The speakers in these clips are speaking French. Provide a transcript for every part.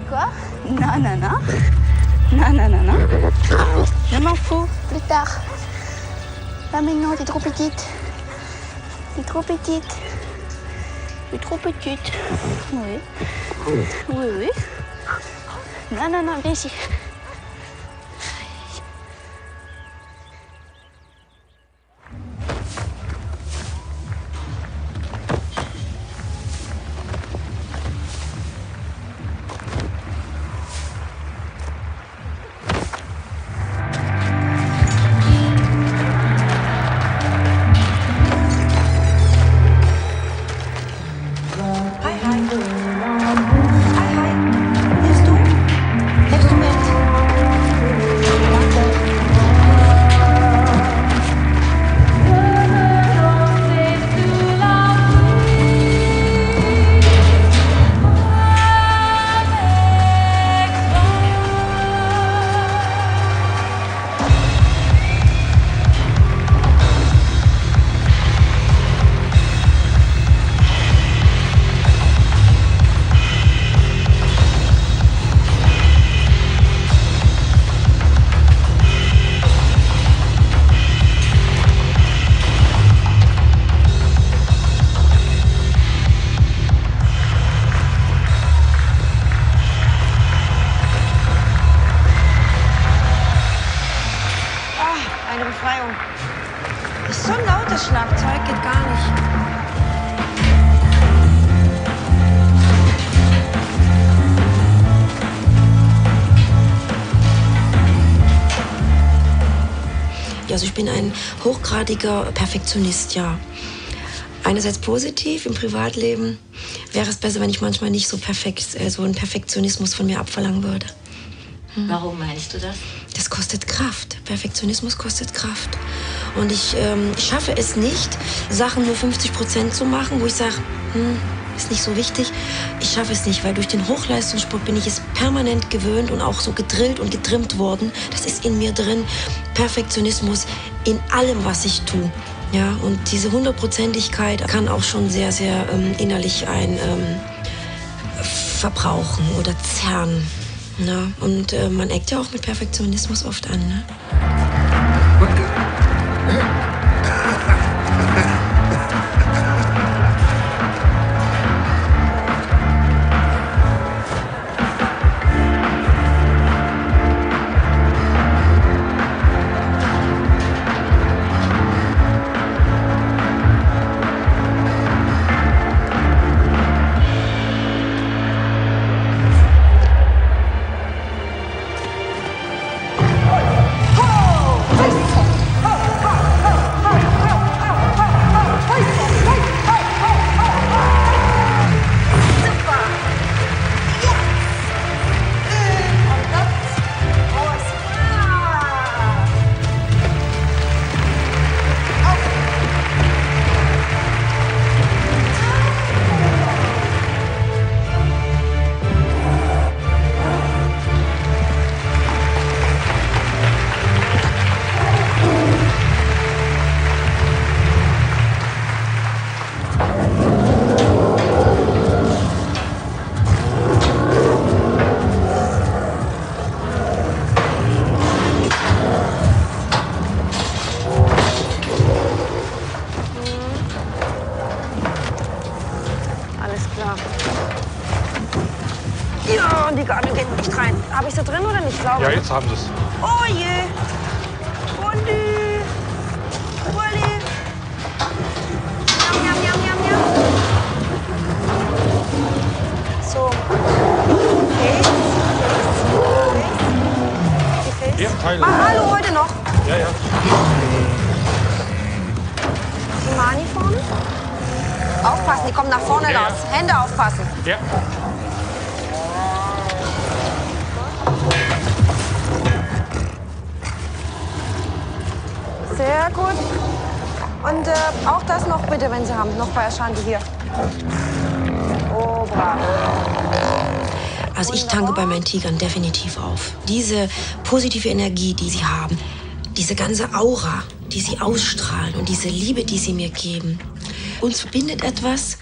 Quoi? Non, non, non. Non, non, non, non. Je m'en fous. Plus tard. Pas maintenant, t'es trop petite. T'es trop petite. T'es trop petite. Oui. Oui, oui. Non, non, non, viens ici. Eine Befreiung. Ist so ein lautes Schlagzeug, geht gar nicht. Also ich bin ein hochgradiger Perfektionist, ja. Einerseits positiv im Privatleben wäre es besser, wenn ich manchmal nicht so so einen Perfektionismus von mir abverlangen würde. Warum meinst du das? Das kostet Kraft. Perfektionismus kostet Kraft. Und ich schaffe es nicht, Sachen nur 50% zu machen, wo ich sage, ist nicht so wichtig. Ich schaffe es nicht, weil durch den Hochleistungssport bin ich es permanent gewöhnt und auch so gedrillt und getrimmt worden. Das ist in mir drin. Perfektionismus in allem, was ich tue. Ja, und diese 100%igkeit kann auch schon sehr, sehr innerlich verbrauchen oder zerren. Ne? Und man eckt ja auch mit Perfektionismus oft an. Ne? Ja, und die Gabel geht nicht rein. Habe ich sie drin oder nicht? Sauber? Ja, jetzt haben sie es. Oh je. Uli. Uli. Jam, jam, jam, jam, jam. So. Okay. Okay. Ja, Teile. Hallo, heute noch. Ja, ja. Die Mani vorne. Aufpassen, die kommen nach vorne Ja, raus. Hände aufpassen. Ja. auch das noch bitte, wenn Sie haben. Noch bei Ashanti hier. Oh, bravo. Also ich tanke bei meinen Tigern definitiv auf. Diese positive Energie, die sie haben, diese ganze Aura, die sie ausstrahlen und diese Liebe, die sie mir geben. Uns verbindet etwas,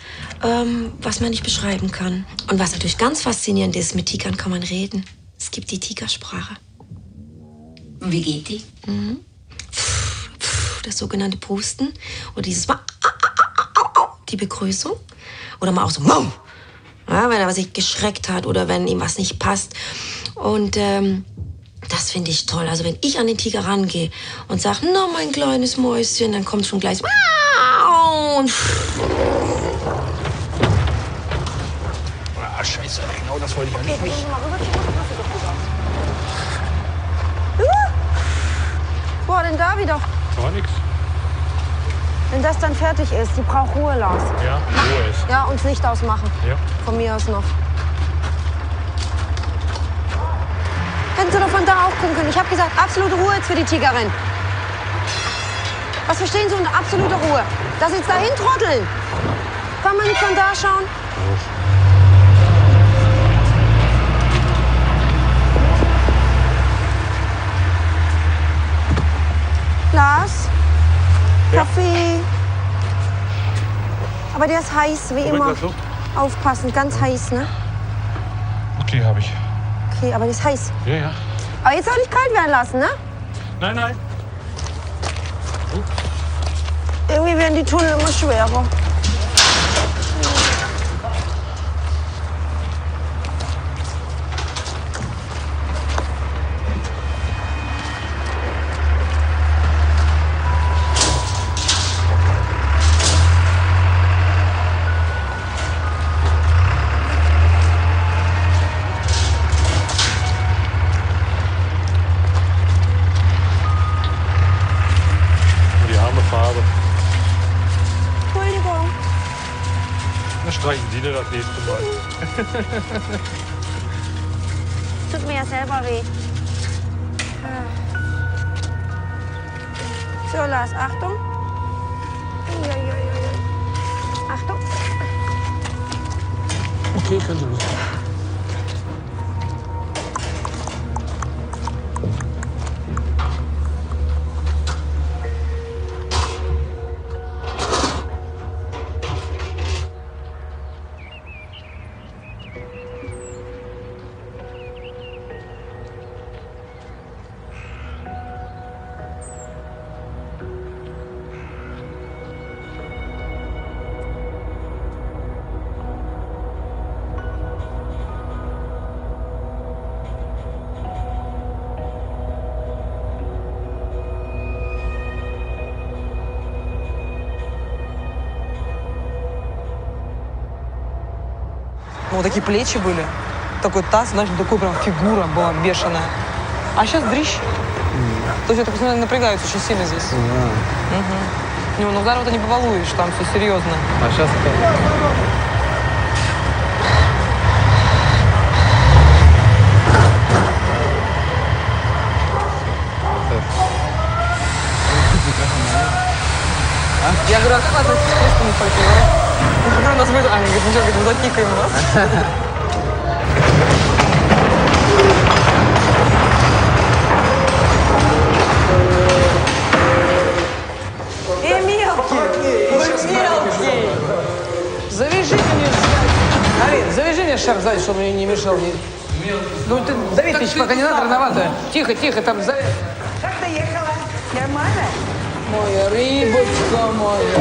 was man nicht beschreiben kann. Und was natürlich ganz faszinierend ist, mit Tigern kann man reden. Es gibt die Tigersprache. Und wie geht die? Das sogenannte Pusten oder dieses die Begrüßung. Oder mal auch so, ja, wenn er sich geschreckt hat oder wenn ihm was nicht passt. Und das finde ich toll. Also wenn ich an den Tiger rangehe und sage, na, mein kleines Mäuschen, dann kommt schon gleich und Scheiße, genau das wollte ich eigentlich nicht. Was war denn da wieder? Gar nichts. Wenn das dann fertig ist, die braucht Ruhe, Lars. Ja, Ruhe ist. Ja, und das Licht ausmachen. Ja. Von mir aus noch. Hätten Sie doch von da auch gucken können. Ich habe gesagt, absolute Ruhe jetzt für die Tigerin. Was verstehen Sie unter absoluter Ruhe? Dass Sie jetzt dahin trotteln. Kann man nicht von da schauen? Lars? Ja. Kaffee? Aber der ist heiß, wie Moment, immer. lass so. Aufpassen, ganz heiß, ne? Okay, habe ich. Okay, aber der ist heiß. Ja, ja. Aber jetzt auch nicht kalt werden lassen, ne? Nein, nein. Irgendwie werden die Tunnel immer schwerer. Die arme Farbe. Entschuldigung. Dann streichen Sie dir das nächste Mal. Tut mir ja selber weh. So, Lars, Achtung. Uiuiui. Achtung. Okay, können Sie los. Вот такие плечи были, такой таз, знаешь, такой прям фигура была бешеная. А сейчас дрищ. То есть я так посмотрю, напрягаются очень сильно здесь. Угу. Ну, ударов-то не побалуешь, там все серьезно. А сейчас Я говорю, а как вас с крестами пойти? Я говорю, у нас будет... Они говорят, ничего, говорит, мы затикаем вас. Мелкий! Завяжи мне... Арин, завяжи мне шарф сзади, чтобы мне не мешал. Ну, ты, Давид, ты пока не надо, рановато. Тихо, тихо, там... Как доехала? Нормально? Моя рыбочка моя.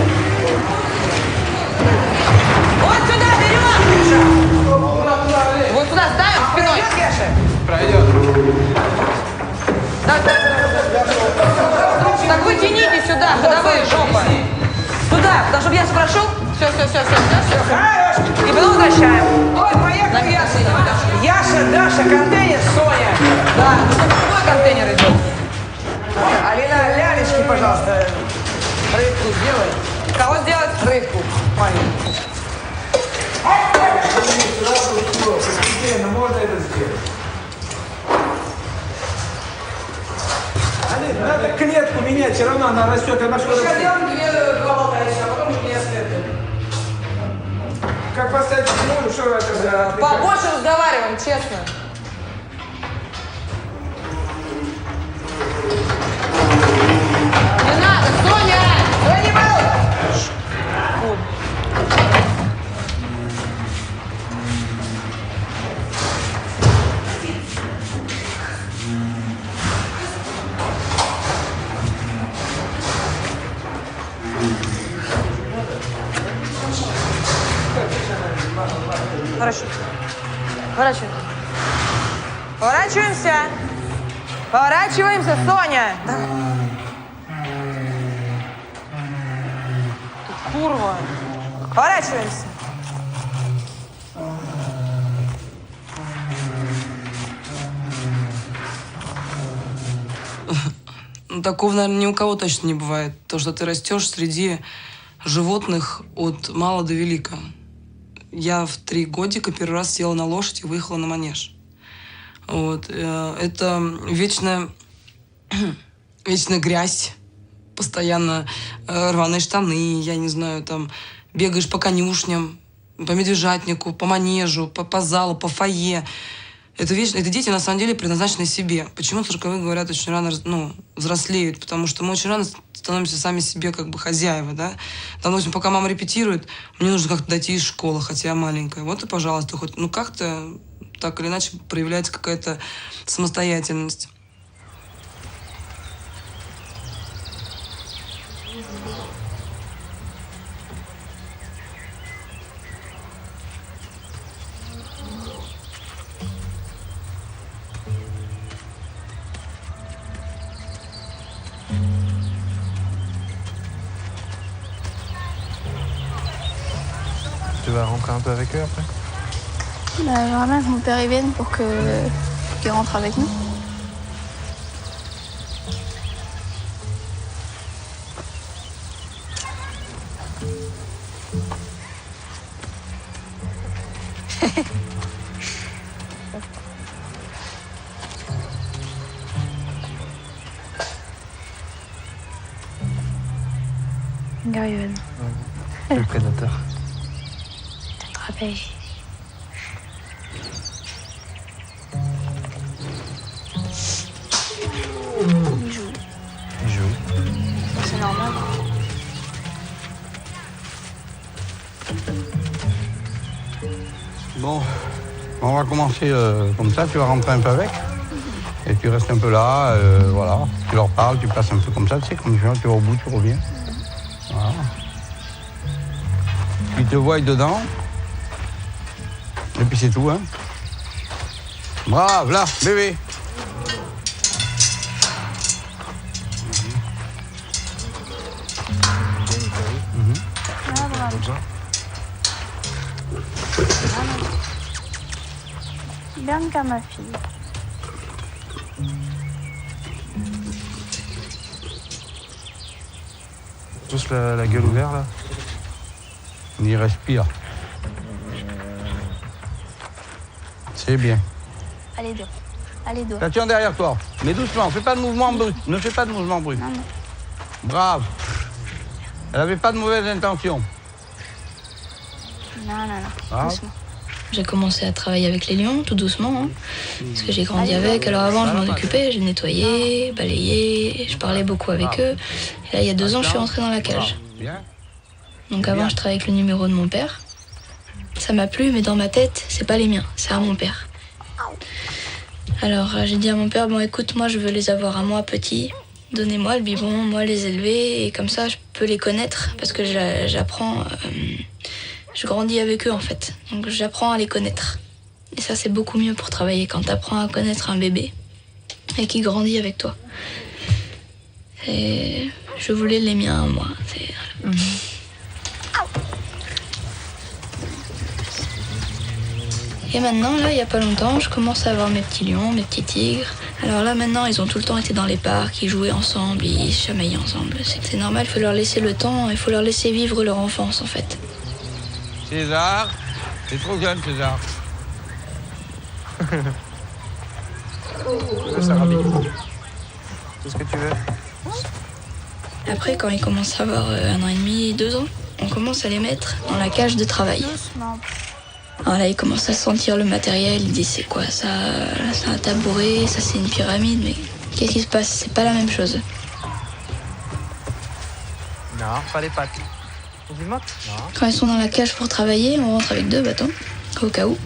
Вот сюда, берем! Вот сюда, ставим спиной. пройдет. Так вы тяните сюда, ходовые жопы. Туда, потому чтобы я прошел. Все. И потом возвращаем. Ой, поехали, Яша. Яша, Даша, контейнер, Соня. Да, ну только другой контейнер идет. Алина, лялечки, пожалуйста. Рыбку сделай. Кого сделать? Рыбку. Маленькую. Постепенно можно это сделать. Алина, надо клетку менять, все равно она растет. Она что-то... Сейчас делаем 2 головы. Как поставить ну, что это? Побольше разговариваем, честно. Не надо, Соня! Ой, не могу! Поворачивай. Поворачиваемся. Поворачиваемся, Соня. Курва. Поворачиваемся. Ну, такого, наверное, ни у кого точно не бывает. То, что ты растешь среди животных от мала до велика. Я в 3 годика первый раз села на лошадь и выехала на манеж. Вот. Это вечная грязь, постоянно рваные штаны, я не знаю, там бегаешь по конюшням, по медвежатнику, по манежу, по залу, по фойе. Это дети, на самом деле, предназначены себе. Почему цирковые, говорят, очень рано взрослеют? Потому что мы очень рано становимся сами себе как бы хозяева, да? Допустим, пока мама репетирует, мне нужно как-то дойти из школы, хотя я маленькая. Вот и, пожалуйста, хоть как-то так или иначе проявляется какая-то самостоятельность. Tu vas rentrer un peu avec eux après? J'aimerais bien que mon père y vienne pour qu'il rentre avec nous. Gaïven. Le prédateur. T'attrapes. Il joue. Il joue. C'est normal. Bon, on va commencer comme ça, tu vas rentrer un peu avec. Et tu restes un peu là, voilà. Tu leur parles, tu passes un peu comme ça, tu sais, comme tu vas au bout, tu reviens. Voilà. Ils te voient dedans. Et puis c'est tout, hein. Brave, là, bébé. Ah, bravo. Bianca, ma fille. Tous la gueule ouverte là. Il respire. C'est bien. Allez, dos. Allez, dos. Attention derrière toi. Mais doucement, fais pas de mouvement brut. Ne fais pas de mouvement brut. Non, non. Brave. Elle avait pas de mauvaises intentions. Non, non, non. Ah. Doucement. J'ai commencé à travailler avec les lions, tout doucement, hein, parce que j'ai grandi avec. Alors avant, je m'en occupais, je nettoyais, balayais, je parlais beaucoup avec eux. Et là, il y a 2 ans, je suis rentrée dans la cage. Bien. Donc avant, je travaillais avec le numéro de mon père. Ça m'a plu, mais dans ma tête, c'est pas les miens, c'est à mon père. Alors j'ai dit à mon père, bon écoute, moi je veux les avoir à moi petits. Donnez-moi le biberon, moi les élever, et comme ça je peux les connaître, parce que j'apprends, je grandis avec eux en fait. Donc j'apprends à les connaître. Et ça c'est beaucoup mieux pour travailler, quand t'apprends à connaître un bébé et qui grandit avec toi. Et je voulais les miens à moi. Et maintenant, là, il n'y a pas longtemps, je commence à avoir mes petits lions, mes petits tigres. Alors là, maintenant, ils ont tout le temps été dans les parcs, ils jouaient ensemble, ils se chamaillaient ensemble. C'est normal, il faut leur laisser le temps, il faut leur laisser vivre leur enfance, en fait. César, t'es trop jeune, César. Ça rabille. Tout ce que tu veux. Après, quand ils commencent à avoir 1 an et demi, 2 ans, on commence à les mettre dans la cage de travail. Doucement. Alors là, il commence à sentir le matériel, il dit c'est quoi ça? Là, c'est un tabouret, ça c'est une pyramide, mais qu'est-ce qui se passe? C'est pas la même chose. Non, pas les pattes. Non. Quand ils sont dans la cage pour travailler, on rentre avec 2 bâtons, au cas où,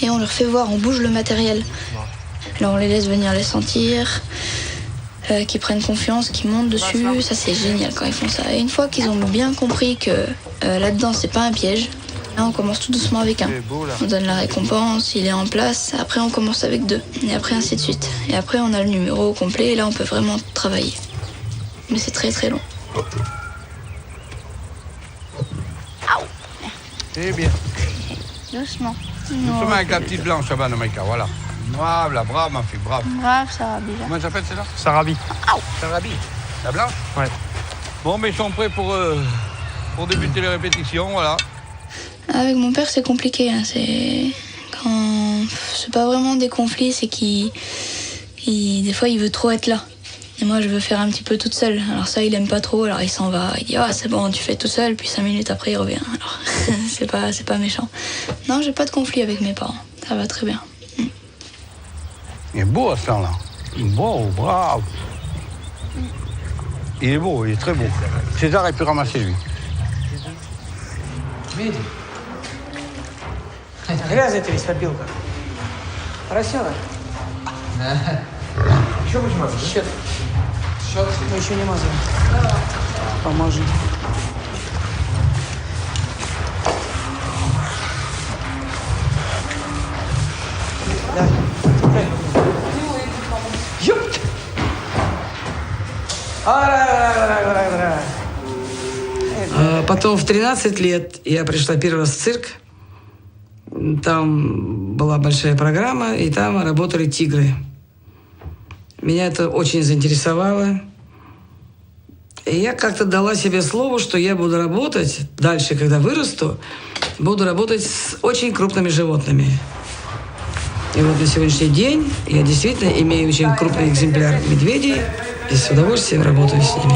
et on leur fait voir, on bouge le matériel. Alors on les laisse venir les sentir, qu'ils prennent confiance, qu'ils montent dessus, ça c'est génial quand ils font ça. Et une fois qu'ils ont bien compris que là-dedans c'est pas un piège, là on commence tout doucement avec 1. On donne la récompense, il est en place, après on commence avec 2, et après ainsi de suite. Et après on a le numéro au complet, et là on peut vraiment travailler. Mais c'est très très long. Eh bien. Doucement. Doucement avec la petite blanche là-bas, Namaika, voilà. Brave, la brave, ma fille, brave. Brave, Sarabi. Comment elle s'appelle celle-là? Sarabi. Sarabi. La blanche? Ouais. Bon, mais ils sont prêts pour débuter les répétitions, voilà. Avec mon père, c'est compliqué. Hein. C'est pas vraiment des conflits, c'est des fois, il veut trop être là. Et moi, je veux faire un petit peu toute seule. Alors ça, il aime pas trop. Alors il s'en va. Il dit c'est bon, tu fais tout seul. Puis 5 minutes après, il revient. Alors c'est pas méchant. Non, j'ai pas de conflit avec mes parents. Ça va très bien. Il est beau à ce temps-là. Beau, bravo. Il est beau, il est très beau. César a pu ramasser lui. Грязная ты весь побилка. Красиво? Еще будешь мазать? Счет. Мы еще не мазаем. Поможи. Давай. Ёпт! Потом в 13 лет я пришла первый раз в цирк. Там была большая программа, и там работали тигры. Меня это очень заинтересовало. И я как-то дала себе слово, что я буду работать дальше, когда вырасту, буду работать с очень крупными животными. И вот на сегодняшний день я действительно имею очень крупный экземпляр медведей и с удовольствием работаю с ними.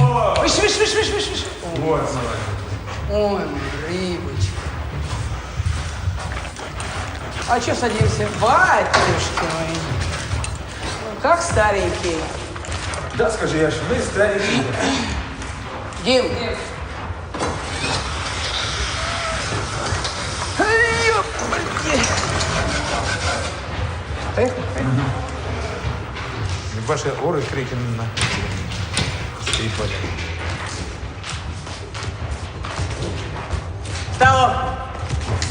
Ой, рыбочка. А что садимся? Батюшки мои. Как старенький. Да, скажи, Яша, мы старенькие. Дим. Ваши оры крикнули на телефоне. Встало!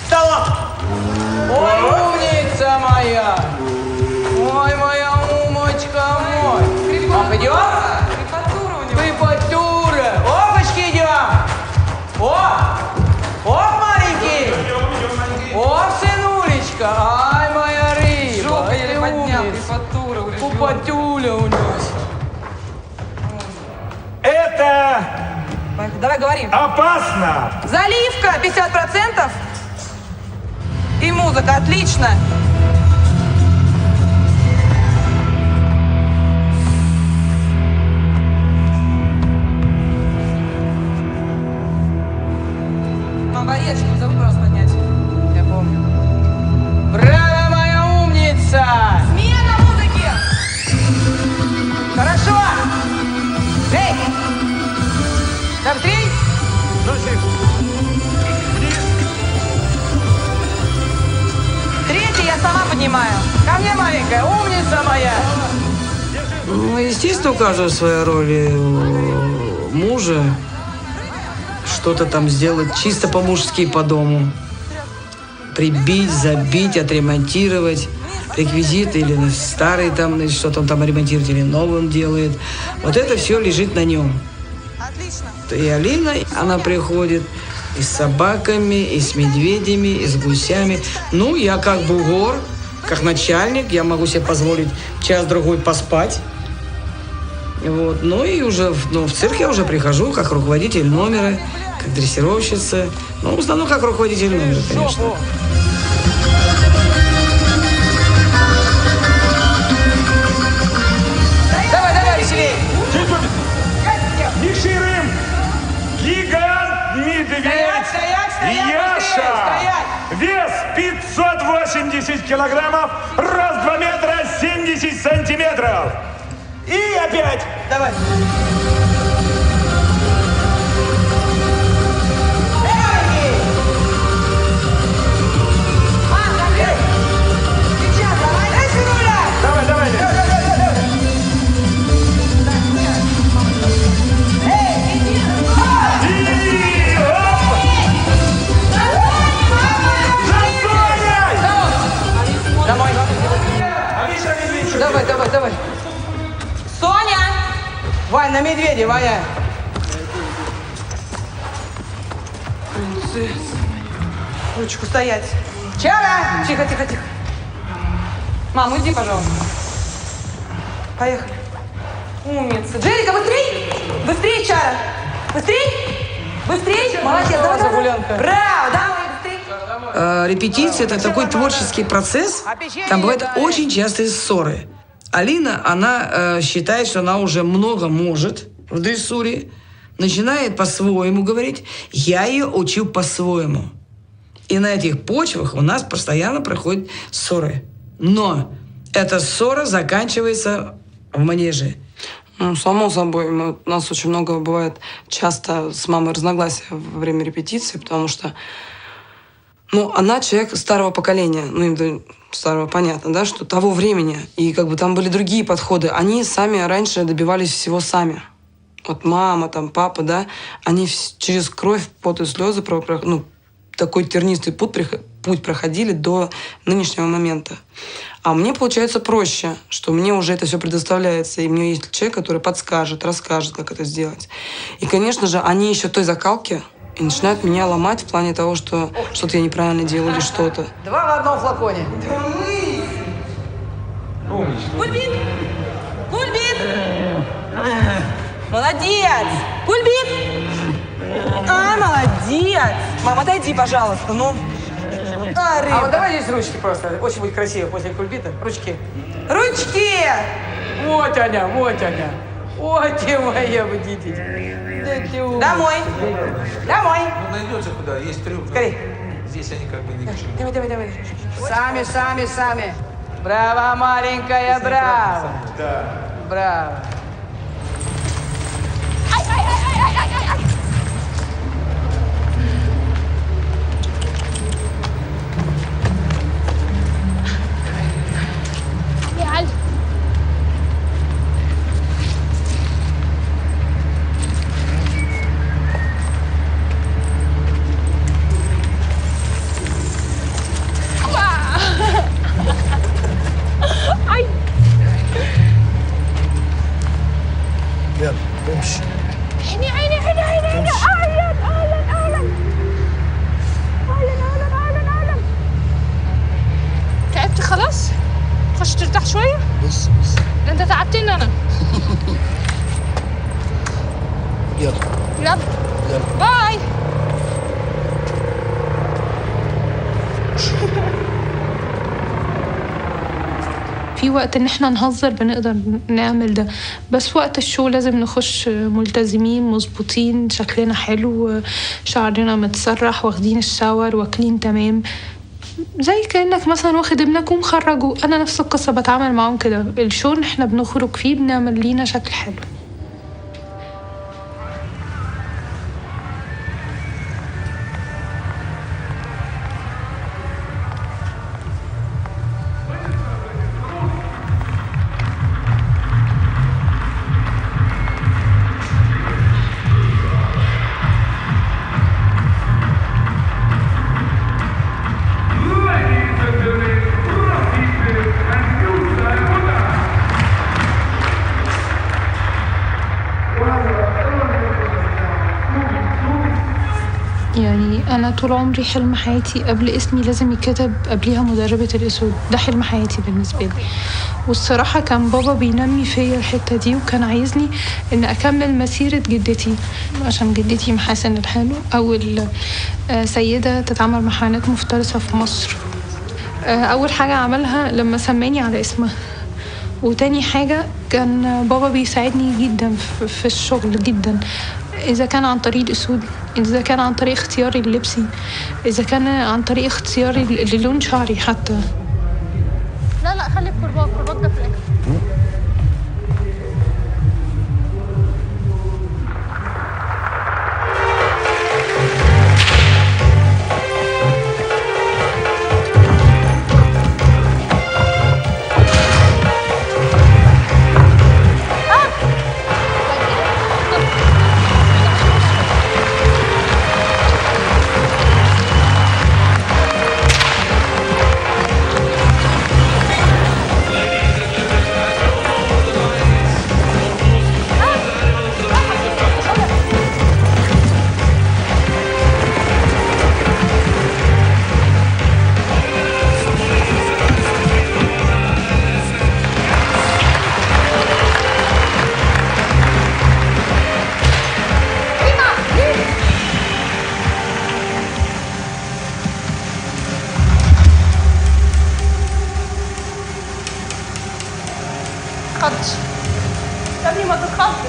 Встало! Ой, умница моя! Ой, моя умочка мой! Ох, идем? Крепатура у него. Крепатура! Опачки идем! О, маленький! О, сынулечка! Ай, моя рыба! Жопа еле поднял, Умница. крепатура. Пупатюля у нас. Это Давай говори. опасно! Заливка 50%. И музыка отлично. Барьерчик забыл раз поднять. Я помню. Браво, моя умница! Смена музыки. Хорошо! Эй! Там 3? Третий я сама поднимаю. Ко мне, маленькая, умница моя! Ну, естественно, у каждого своя роль. И у мужа что-то там сделать чисто по-мужски по дому. Прибить, забить, отремонтировать реквизиты или старые там, что-то он там ремонтирует или новым делает. Вот это все лежит на нем. Отлично. И Алина, она приходит и с собаками, и с медведями, и с гусями. Ну, я как бугор, как начальник, я могу себе позволить час-другой поспать. Вот. Ну и уже в цирк я уже прихожу как руководитель номера, как дрессировщица. Ну, в основном как руководитель номера, конечно. Давай, веселей! Ниширым! Гигант медведь! Вес 580 килограммов, рост 2 метра 70 сантиметров. И опять. Давай. Давай, давай. Домой. Давай, давай, давай. Соня! Вань, на медведя, Ваня. Принцесса. Ручку стоять. Чара! Тихо, тихо, тихо. Мам, уйди, пожалуйста. Поехали. Умница. Джерика, быстрей! Быстрей, Чара! Быстрей! Быстрей! Молодец, давай, давай. Браво, давай, быстрей! Репетиция – это такой творческий процесс. Там бывают очень частые ссоры. Алина, она считает, что она уже много может в дрессуре, начинает по-своему говорить. Я ее учу по-своему. И на этих почвах у нас постоянно проходят ссоры. Но эта ссора заканчивается в манеже. Ну, само собой, у нас очень много бывает часто с мамой разногласия во время репетиции, потому что, ну, она человек старого поколения, ну, именно старого, понятно, да, что того времени, и как бы там были другие подходы. Они сами раньше добивались всего сами. Вот мама, там, папа, да, они через кровь, пот и слезы, ну, такой тернистый путь проходили до нынешнего момента. А мне получается проще, что мне уже это все предоставляется, и у меня есть человек, который подскажет, расскажет, как это сделать. И, конечно же, они еще той закалки и начинают меня ломать в плане того, что что-то я неправильно делаю или что-то. Два в одном флаконе. Кульбит! Кульбит! Молодец! Кульбит! А, молодец! Мама, отойди, пожалуйста, ну. А вот давай здесь ручки просто. Очень будет красиво после кульбита. Ручки. Ручки! Вот она, вот она. Вот ты моя водитель. Домой. Домой. Ну, найдете куда, есть трюк. Скорей. Здесь они как бы не решили. Давай, давай, давай. Сами, сами, сами. Браво, маленькая, браво. Да. Браво. تعبت خلاص؟ خش ترتاح شوية؟ بص ده انت تعبتني انا. يلا يلا يلا باي. في وقت ان احنا نهزر بنقدر نعمل ده، بس وقت الشو لازم نخش ملتزمين مظبوطين، شكلنا حلو، شعرنا متسرح، واخدين الشاور، واكلين تمام، زي كأنك مثلا واخد ابنك ومخرجه. انا نفس القصة بتعامل معاهم كده. الشو احنا بنخرج فيه بنعمل لينا شكل حلو. يعني أنا طول عمري حلم حياتي قبل اسمي لازم يتكتب قبليها مدربة الأسود. ده حلم حياتي بالنسبة لي. والصراحة كان بابا بينمي فيا الحتة دي، وكان عايزني إن أكمل مسيرة جدتي، عشان جدتي محاسن الحلو، أول سيدة تتعامل مع حيوانات مفترسة في مصر. أول حاجة عملها لما سماني على اسمها، وتاني حاجة كان بابا بيساعدني جدا في الشغل جدا. إذا كان عن طريق أسودي، إذا كان عن طريق اختياري للبسي، إذا كان عن طريق اختياري للون شعري حتى. لا خلي الكرباج ده في الأكل. تتخضش استني ما تتخضش.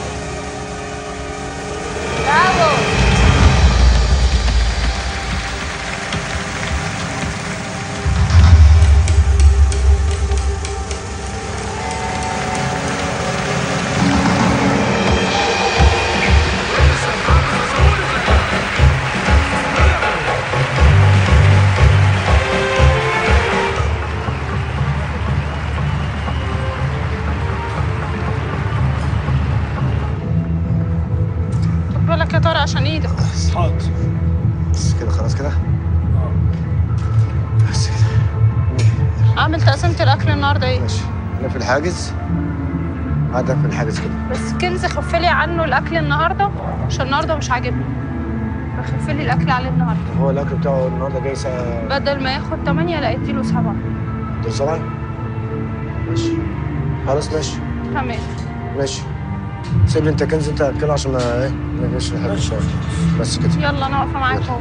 برافو. بالك يا طارق عشان ايدك. حاضر. بس كده خلاص كده؟ بس كده. عامل تقسيمة الأكل النهارده ايه؟ ماشي. أنا في الحاجز. قاعدة في الحاجز كده. بس كنزي خفلي عنه الأكل النهارده عشان النهارده مش عاجبني. خفلي الأكل عليه النهارده. هو الأكل بتاعه النهارده جاي ساعة. بدل ما ياخد 8 لا اديله 7. اديله 7؟ ماشي. خلاص ماشي. تمام. ماشي. سيب لي انت كنز انت كده عشان ما يجيش لحد الشارع. بس كده. يلا انا واقفه معاك اهو.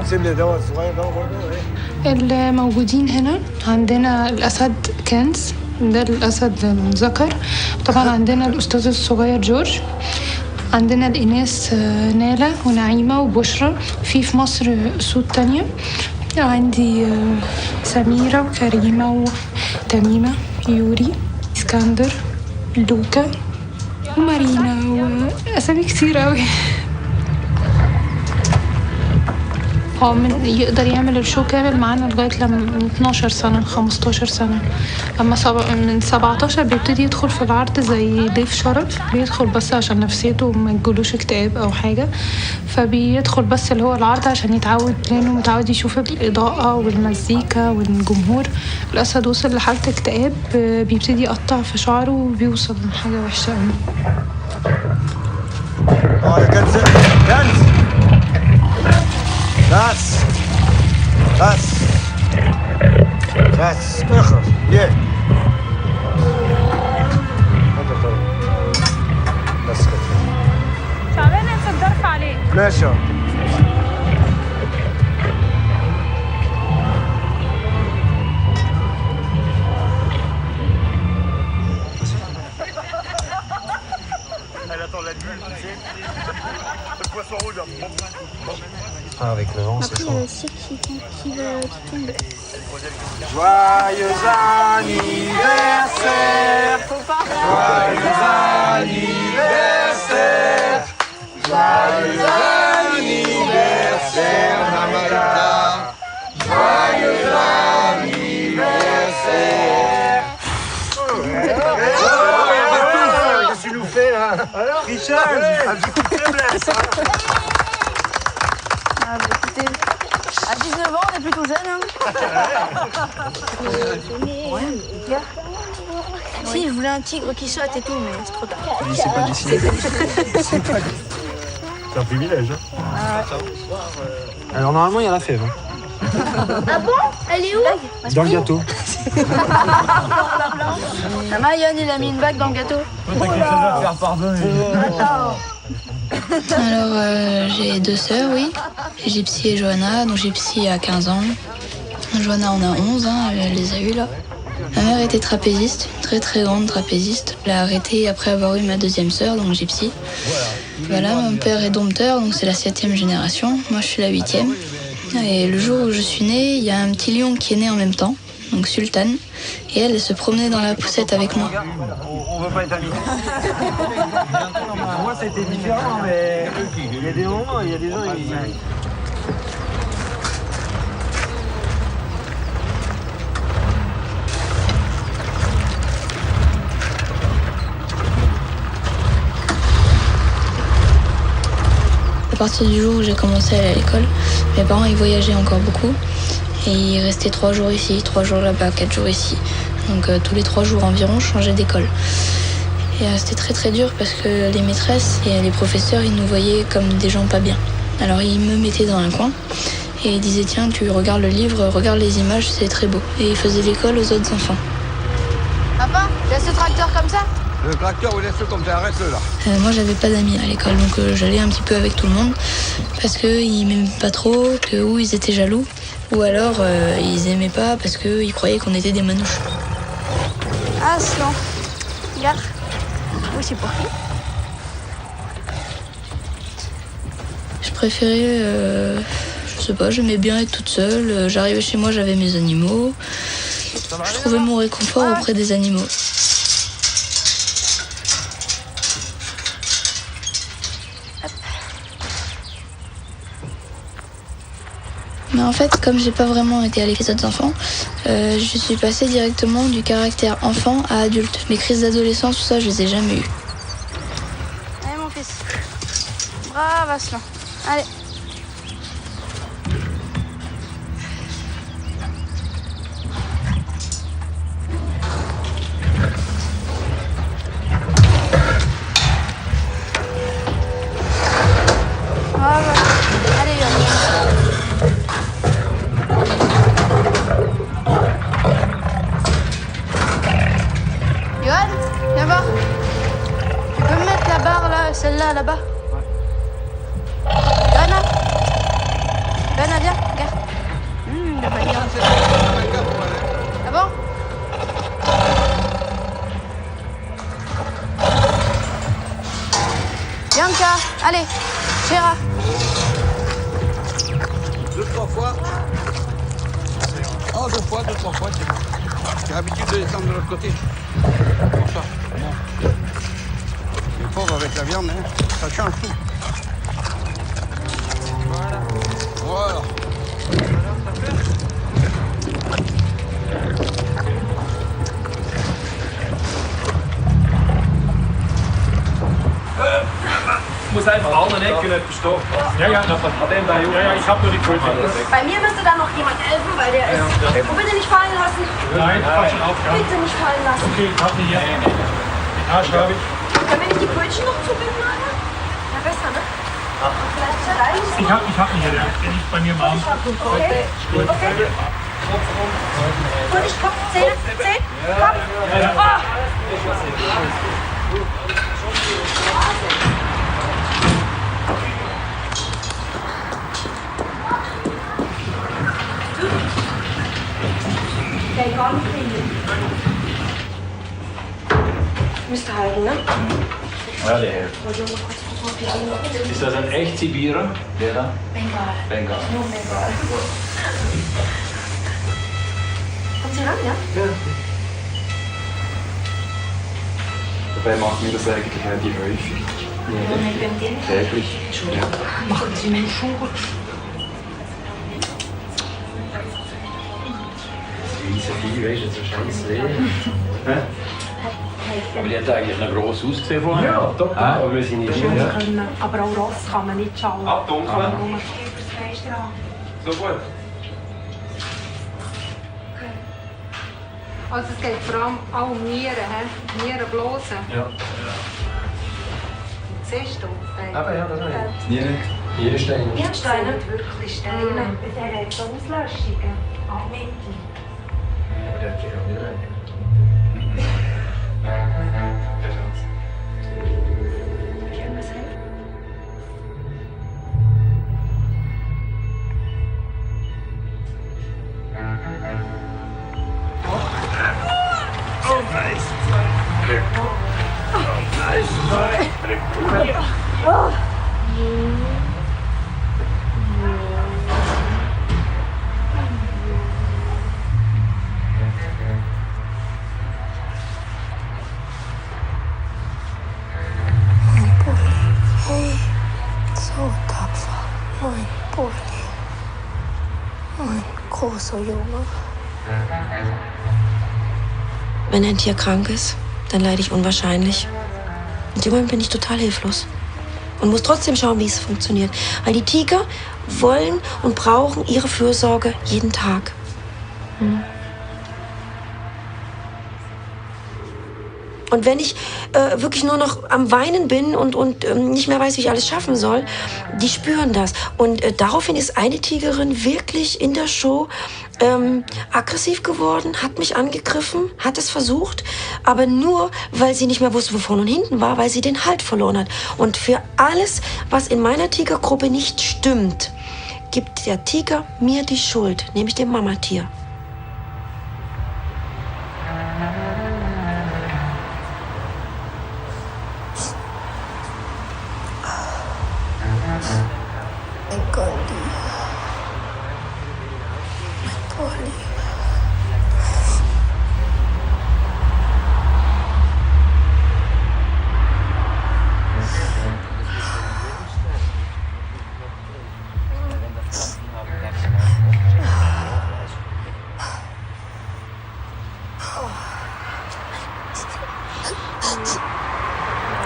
سيب لي دواء صغير ده برضه ايه؟ الموجودين هنا عندنا الأسد كنز، ده الأسد الذكر. طبعا عندنا الأستاذ الصغير جورج، عندنا الإناث نالة ونعيمة وبشرى. في مصر أسود تانية، عندي سميرة وكريمة وتميمة، يوري، اسكندر، لوكا ومارينا وأسامي كتير أوي. هو يقدر يعمل الشو كامل معانا لغاية لما من 12 سنة 15 سنة. أما من 17 بيبتدي يدخل في العرض زي ضيف شرف، بيدخل بس عشان نفسيته ما يجيلوش اكتئاب أو حاجة، فبيدخل بس اللي هو العرض عشان يتعود، لأنه متعود يشوف الإضاءة والمزيكا والجمهور. الأسد وصل لحالة اكتئاب، بيبتدي يقطع في شعره وبيوصل لحاجة وحشة أوي. يا كنز كنز بس اخرج ليه؟ بس كده. شعبان انت الضرف عليه. ماشي اهو. Ah, avec le vent, c'est Après, chaud. il y a le cirque qui tombe. Joyeux anniversaire. Joyeux anniversaire. Joyeux anniversaire, Mamalika. Joyeux anniversaire. Qu'est-ce que tu nous fais là? Richard, un petit coup de faiblesse. Ah, bah, écoutez, à 19 ans, on est plutôt jeune. Hein. Si, je voulais un tigre qui saute et tout, mais c'est trop tard. Oui, c'est pas dessiné. C'est un privilège. Hein. Alors normalement, il y a la fève. Hein. Ah bon? Elle est où? Dans le gâteau. Mayon, il a mis une bague dans le gâteau. Faire pardonner. Alors, j'ai 2 sœurs, oui. Gypsy et Johanna. Donc, Gypsy a 15 ans. Johanna en a 11, hein, elle les a eues là. Ma mère était trapéziste, très très grande trapéziste. Elle a arrêté après avoir eu ma deuxième sœur, donc gypsy. Voilà, mon père est dompteur, donc c'est la 7e génération. Moi, je suis la 8e. Et le jour où je suis née, il y a un petit lion qui est né en même temps, donc Sultan. Et elle se promenait dans la poussette avec moi. On veut pas être amis. Moi, ça a été différent, mais il y a des moments, il y a des gens, À partir du jour où j'ai commencé à aller à l'école, mes parents ils voyageaient encore beaucoup et ils restaient 3 jours ici, 3 jours là-bas, 4 jours ici. Donc tous les 3 jours environ, je changeais d'école. Et c'était très très dur parce que les maîtresses et les professeurs ils nous voyaient comme des gens pas bien. Alors ils me mettaient dans un coin et ils disaient tiens tu regardes le livre, regarde les images, c'est très beau. Et ils faisaient l'école aux autres enfants. Papa, laisse ce tracteur comme ça. Le tracteur, vous laissez comme ça, arrête-le là. Moi, j'avais pas d'amis à l'école, donc j'allais un petit peu avec tout le monde parce qu'ils m'aimaient pas trop, que ou ils étaient jaloux, ou alors ils aimaient pas parce qu'ils croyaient qu'on était des manouches. Ah, Aslan, regarde. Oui, c'est pour qui? Je préférais, je sais pas, j'aimais bien être toute seule. J'arrivais chez moi, j'avais mes animaux. Je trouvais mon réconfort auprès des animaux. Mais en fait, comme j'ai pas vraiment été avec les autres enfants, je suis passée directement du caractère enfant à adulte. Les crises d'adolescence, tout ça, je les ai jamais eues. Allez, mon fils. Bravo, Aslan. Allez. Bravo. Allez, viens. Johan, viens voir. Tu peux me mettre la barre là, celle-là là-bas? Johanna, viens, regarde. Il a pas dit. Ah bon? Bianca, allez, Chéra. 2-3 fois. Oh, 2 fois, 2-3 fois, c'est bon. J'ai l'habitude de descendre de l'autre côté. Comme ça. Les pauvres avec la viande, hein, ça change tout. Voilà. Ich muss einfach allen Ecken etwas stehen. Ja, ja, an dem da, ja, ich habe nur die Kröte. Bei mir müsste da noch jemand helfen, weil der ist... Und bitte nicht fallen lassen. Nein, falsche Aufgabe. Bitte nicht fallen lassen. Okay, ich habe die hier. Die Tasche habe ich. Können wir nicht die Brötchen noch zubinden, Alter? Ja, besser, ne? Vielleicht zerreißen. Ich hab ihn hier, der liegt bei mir im Arm. Okay. Okay. Und ich Kopf, Zähne, Kopf. Oh. Kijk, alle vrienden. Müsste halten, ne? Ja, der hilft. Ist das ein echt Sibirer? Der da? Bengal. Bengal. Nur Bengal. Kommt sie ran, ja? Ja. Dabei macht mir das eigentlich relativ häufig. Ja, täglich. Ja. Machen Sie mir Schuhe. Riese Vieh, weißt du, so scheiß Leben. Aber die hat eigentlich noch gross ausgesehen vorher. Ja, doch. Aber wir sind nicht ja. Aber auch Ross kann man nicht schauen. Abdunkeln. So gut. Also es geht vor allem auch um Nieren, Nierenblase. Ja. Siehst du? Aber ja, das nicht. Nierensteine. Nierensteine? Wirklich Steine. Der hat so Auslöschungen. Auch Mittel. Ja, der geht auch wieder rein. So tapfer. Mein Poli. Mein großer Junge. Wenn ein Tier krank ist, dann leide ich unwahrscheinlich. Und im Moment bin ich total hilflos. Und muss trotzdem schauen, wie es funktioniert. Weil die Tiger wollen und brauchen ihre Fürsorge jeden Tag. Und wenn ich wirklich nur noch am Weinen bin und nicht mehr weiß, wie ich alles schaffen soll, die spüren das. Und daraufhin ist eine Tigerin wirklich in der Show aggressiv geworden, hat mich angegriffen, hat es versucht, aber nur, weil sie nicht mehr wusste, wo vorne und hinten war, weil sie den Halt verloren hat. Und für alles, was in meiner Tigergruppe nicht stimmt, gibt der Tiger mir die Schuld, nämlich dem Mamatier.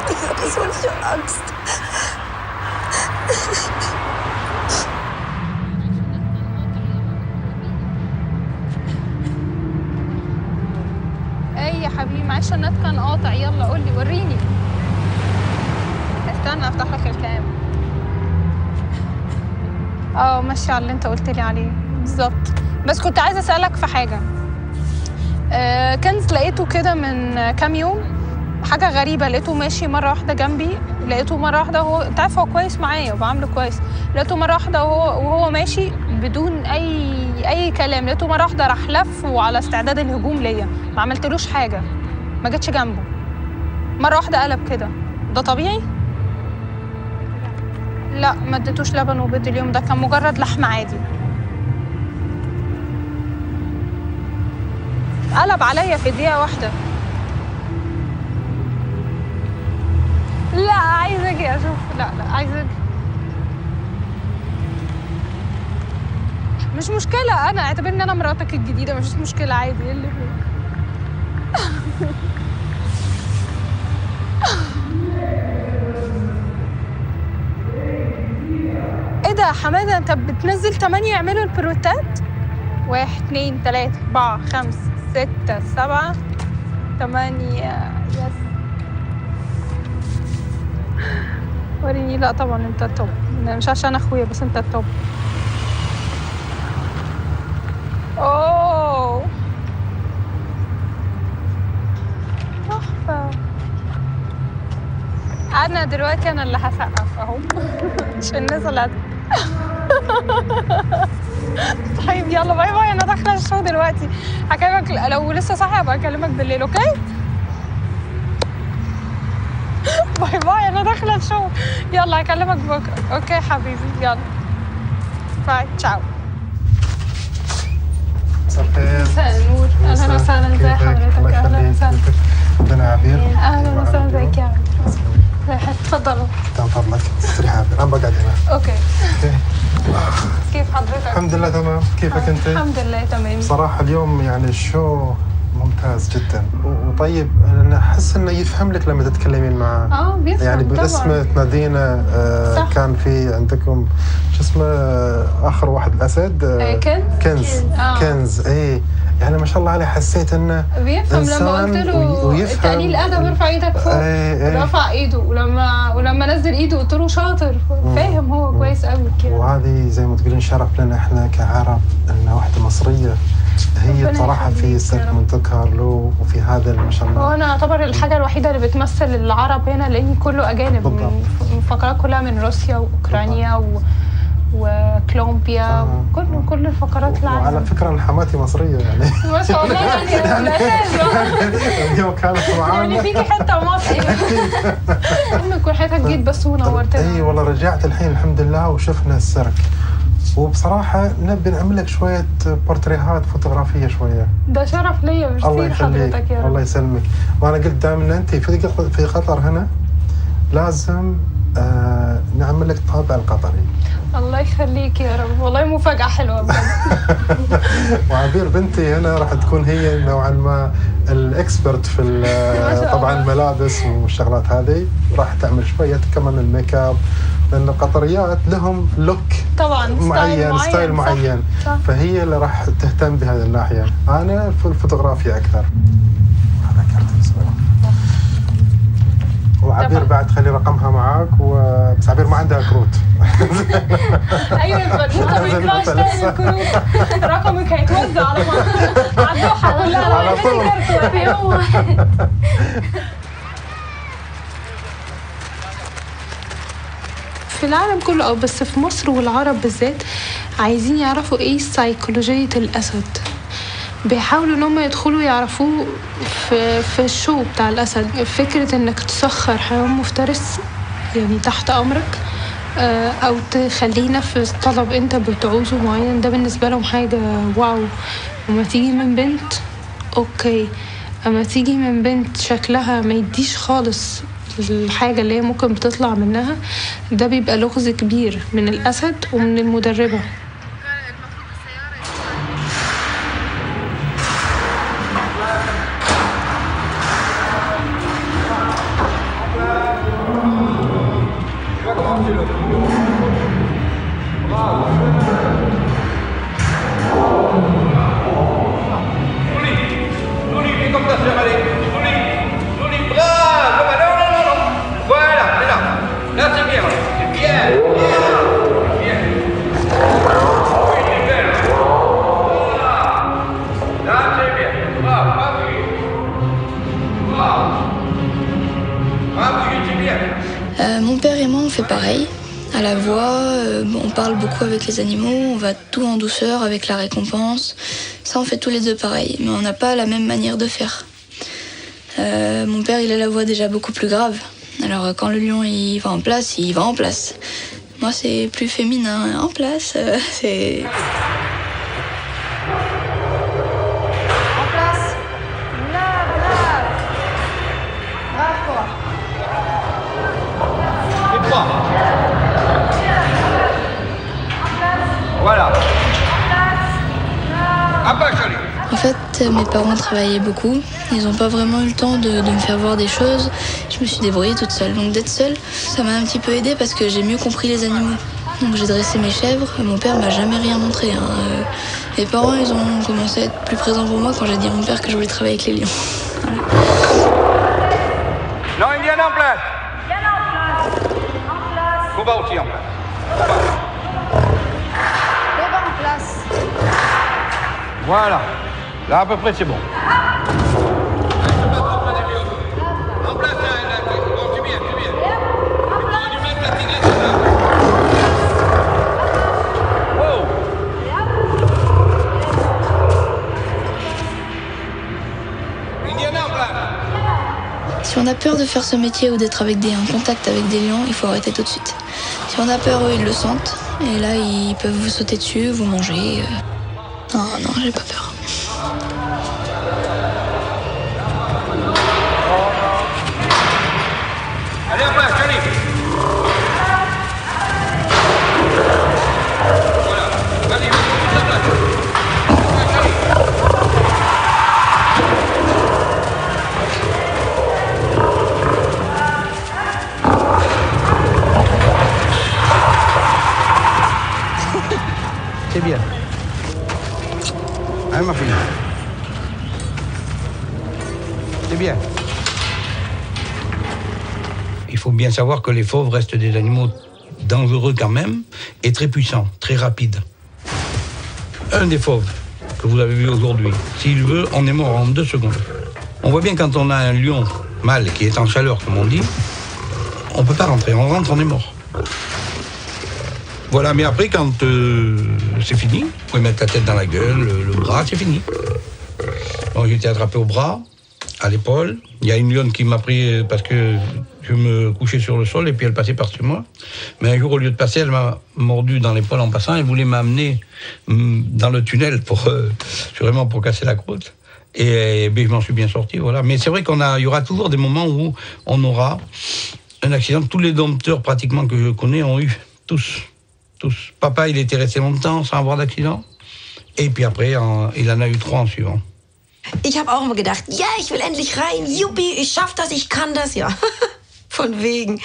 Ich hatte solche Angst. ايه يا حبيبي معلش النت كان قاطع. يلا قولي وريني. استنى افتح لك الكام. ماشي على اللي انت قلت لي عليه بالظبط. بس كنت عايزه اسالك في حاجه. كنز لقيته كده من كام يوم، حاجه غريبه. لقيته ماشي مره واحده جنبي، لقيته مره واحده هو انت عارف هو كويس معايا وبعامله كويس. لقيته مره واحده وهو ماشي بدون اي كلام، لقيته مره واحده راح لف وعلى استعداد الهجوم ليا. ما عملتلوش حاجه، ما جتش جنبه، مره واحده قلب كده. ده طبيعي؟ لا ما اديتوش لبن وبيض اليوم ده، كان مجرد لحم عادي. قلب عليا في دقيقه واحده. لا عايزه اجي اشوف. لا عايزه اجي. مش مشكله، انا اعتبرني انا مراتك الجديده، مفيش مشكله عادي. ايه اللي فيه؟ ايه ده يا حماده، انت بتنزل 8 يعملوا البروتات؟ 1 2 3 4 5 6 7 8. يس وريني. لا طبعا انت التوب، مش عشان اخويا بس انت التوب. اوه تحفه. انا دلوقتي انا اللي هسقف اهو عشان الناس اللي طيب يلا باي باي، انا داخله الشو دلوقتي. هكلمك لو لسه صاحي ابقى اكلمك بالليل. اوكي باي باي، انا داخله الشو. يلا هكلمك بكره. اوكي حبيبي يلا باي تشاو. مساء الخير. مساء النور. اهلا وسهلا. ازي حضرتك؟ اهلا وسهلا. ربنا يعافيك. اهلا وسهلا. ازيك يا عمي؟ اتفضلوا. من فضلك استريح عافية. انا بقعد هنا. اوكي. كيف حضرتك؟ الحمد لله تمام. كيفك انت؟ الحمد لله تمام. صراحة اليوم يعني الشو ممتاز جدا. وطيب انا احس انه يفهم لك لما تتكلمين معه. بيفهم يعني باسم تنادينا. كان في عندكم شو اسمه اخر واحد الاسد. كنز. ايه يعني ما شاء الله عليه، حسيت انه بيفهم. لما قلت له التقليل الادب ارفع ايدك فوق، رفع ايده. ولما نزل ايده قلت له شاطر. فاهم هو كويس قوي كده. وهذه زي ما تقولين شرف لنا احنا كعرب ان واحده مصريه هي طرحها في سيرك مونte كارلو وفي هذا ما شاء الله. وانا اعتبر الحاجه الوحيده اللي بتمثل العرب هنا، لان كله اجانب. من الفقرات كلها من روسيا واوكرانيا وكولومبيا كل الفقرات العالم. وعلى فكرة أنا حماتي مصرية يعني. ما شاء الله يعني اليوم كانت معانا. يعني فيكي حتة مصري. أمك وحياتك جيت بس ونورتنا. اي والله رجعت الحين الحمد لله وشفنا السيرك. وبصراحة نبي نعمل لك شوية بورتريهات فوتوغرافية شوية. ده شرف ليا ميرسي حضرتك يا رب. الله يسلمك. وأنا قلت دائما أنت في قطر هنا لازم نعمل لك طابع القطري. الله يخليك يا رب، والله مفاجأة حلوة بجد. وعبير بنتي هنا راح تكون هي نوعا ما الاكسبرت في طبعا الملابس والشغلات هذه، راح تعمل شوية كمان الميك اب، لأن القطريات لهم لوك طبعا ستايل معين. صح. فهي اللي راح تهتم بهذه الناحية. أنا في الفوتوغرافيا أكثر. وعبير بعد خلي رقمها معاك بس عبير ما عندها كروت. ايوه البنوته ما يطلعش تاني الكروت. رقمك هيتوزع على الدوحه كلها على طول في يوم واحد. في العالم كله او بس في مصر والعرب بالذات عايزين يعرفوا ايه سيكولوجية الاسد. بيحاولوا ان هم يدخلوا يعرفوه في الشو بتاع الاسد. فكرة انك تسخر حيوان مفترس يعني تحت امرك او تخليه ينفذ طلب انت بتعوزه معين، ده بالنسبة لهم حاجة واو. وما تيجي من بنت اوكي، اما تيجي من بنت شكلها ما يديش خالص الحاجة اللي هي ممكن بتطلع منها، ده بيبقى لغز كبير من الاسد ومن المدربة. Mon père et moi, on fait pareil. À la voix, on parle beaucoup avec les animaux, on va tout en douceur avec la récompense. Ça, on fait tous les deux pareil, mais on n'a pas la même manière de faire. Mon père, il a la voix déjà beaucoup plus grave. Alors, quand le lion il va en place, il va en place. Moi, c'est plus féminin. En place, c'est... En place. Là, brave. Brave, quoi. Voilà. En fait, mes parents travaillaient beaucoup. Ils n'ont pas vraiment eu le temps de me faire voir des choses. Je me suis débrouillée toute seule. Donc d'être seule, ça m'a un petit peu aidée parce que j'ai mieux compris les animaux. Donc j'ai dressé mes chèvres. Mon père m'a jamais rien montré. Mes parents, ils ont commencé à être plus présents pour moi quand j'ai dit à mon père que je voulais travailler avec les lions. Voilà. Non, Indiana en place. Combat aussi en place. Combat en place. Voilà. Là, à peu près, c'est bon. En place, là, bon, c'est bien, c'est bien. Du même la tigresse, là. Wow. Indiana en place. Si on a peur de faire ce métier ou d'être en contact avec des lions, il faut arrêter tout de suite. Si on a peur, eux, ils le sentent. Et là, ils peuvent vous sauter dessus, vous manger. Non, j'ai pas peur. Allez, en place, j'arrive. Voilà. Vas-y, mets en place. C'est bien. Hein, ma fille? C'est bien. Il faut bien savoir que les fauves restent des animaux dangereux quand même et très puissants, très rapides. Un des fauves que vous avez vu aujourd'hui, s'il veut, on est mort en 2 secondes. On voit bien quand on a un lion mâle qui est en chaleur, comme on dit, on ne peut pas rentrer. On rentre, on est mort. Voilà, mais après, quand c'est fini, vous pouvez mettre la tête dans la gueule, le bras, c'est fini. Donc j'ai été attrapé au bras, à l'épaule. Il y a une lionne qui m'a pris parce que je me couchais sur le sol et puis elle passait par-dessus moi. Mais un jour, au lieu de passer, elle m'a mordu dans l'épaule en passant et voulait m'amener dans le tunnel vraiment pour casser la croûte. Et je m'en suis bien sorti, voilà. Mais c'est vrai il y aura toujours des moments où on aura un accident. Tous les dompteurs pratiquement que je connais ont eu, tous. Papa, il était resté longtemps sans avoir d'accident. Et puis après, il en a eu 3 en suivant. Ich habe auch immer gedacht, ja, ich will endlich rein, juppie, ich schaff das, ich kann das, ja. Von wegen.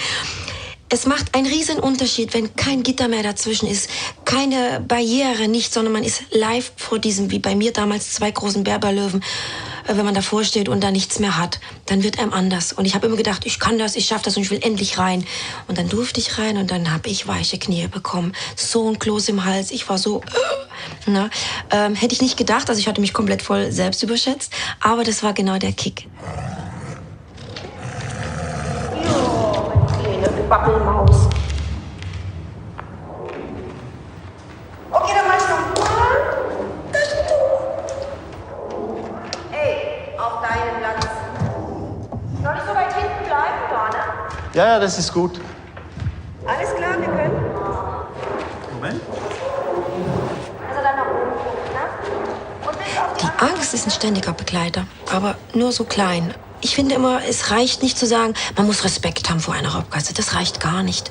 Es macht einen riesen Unterschied, wenn kein Gitter mehr dazwischen ist, keine Barriere, nichts, sondern man ist live vor diesem, wie bei mir damals, 2 großen Berberlöwen. Wenn man davor steht und da nichts mehr hat, dann wird einem anders. Und ich habe immer gedacht, ich kann das, ich schaffe das und ich will endlich rein. Und dann durfte ich rein und dann habe ich weiche Knie bekommen. So ein Kloß im Hals, ich war so... hätte ich nicht gedacht, also ich hatte mich komplett voll selbst überschätzt, aber das war genau der Kick. Babbelmaus. Okay, dann mach ich nochmal. Ey, auf deinen Platz. Soll ich so weit hinten bleiben, Dorne? Ja, das ist gut. Alles klar, wir können. Moment. Also dann nach oben, ne? Und bis auf die Angst ist ein ständiger Begleiter, aber nur so klein. Ich finde immer, es reicht nicht zu sagen, man muss Respekt haben vor einer Raubkatze. Das reicht gar nicht.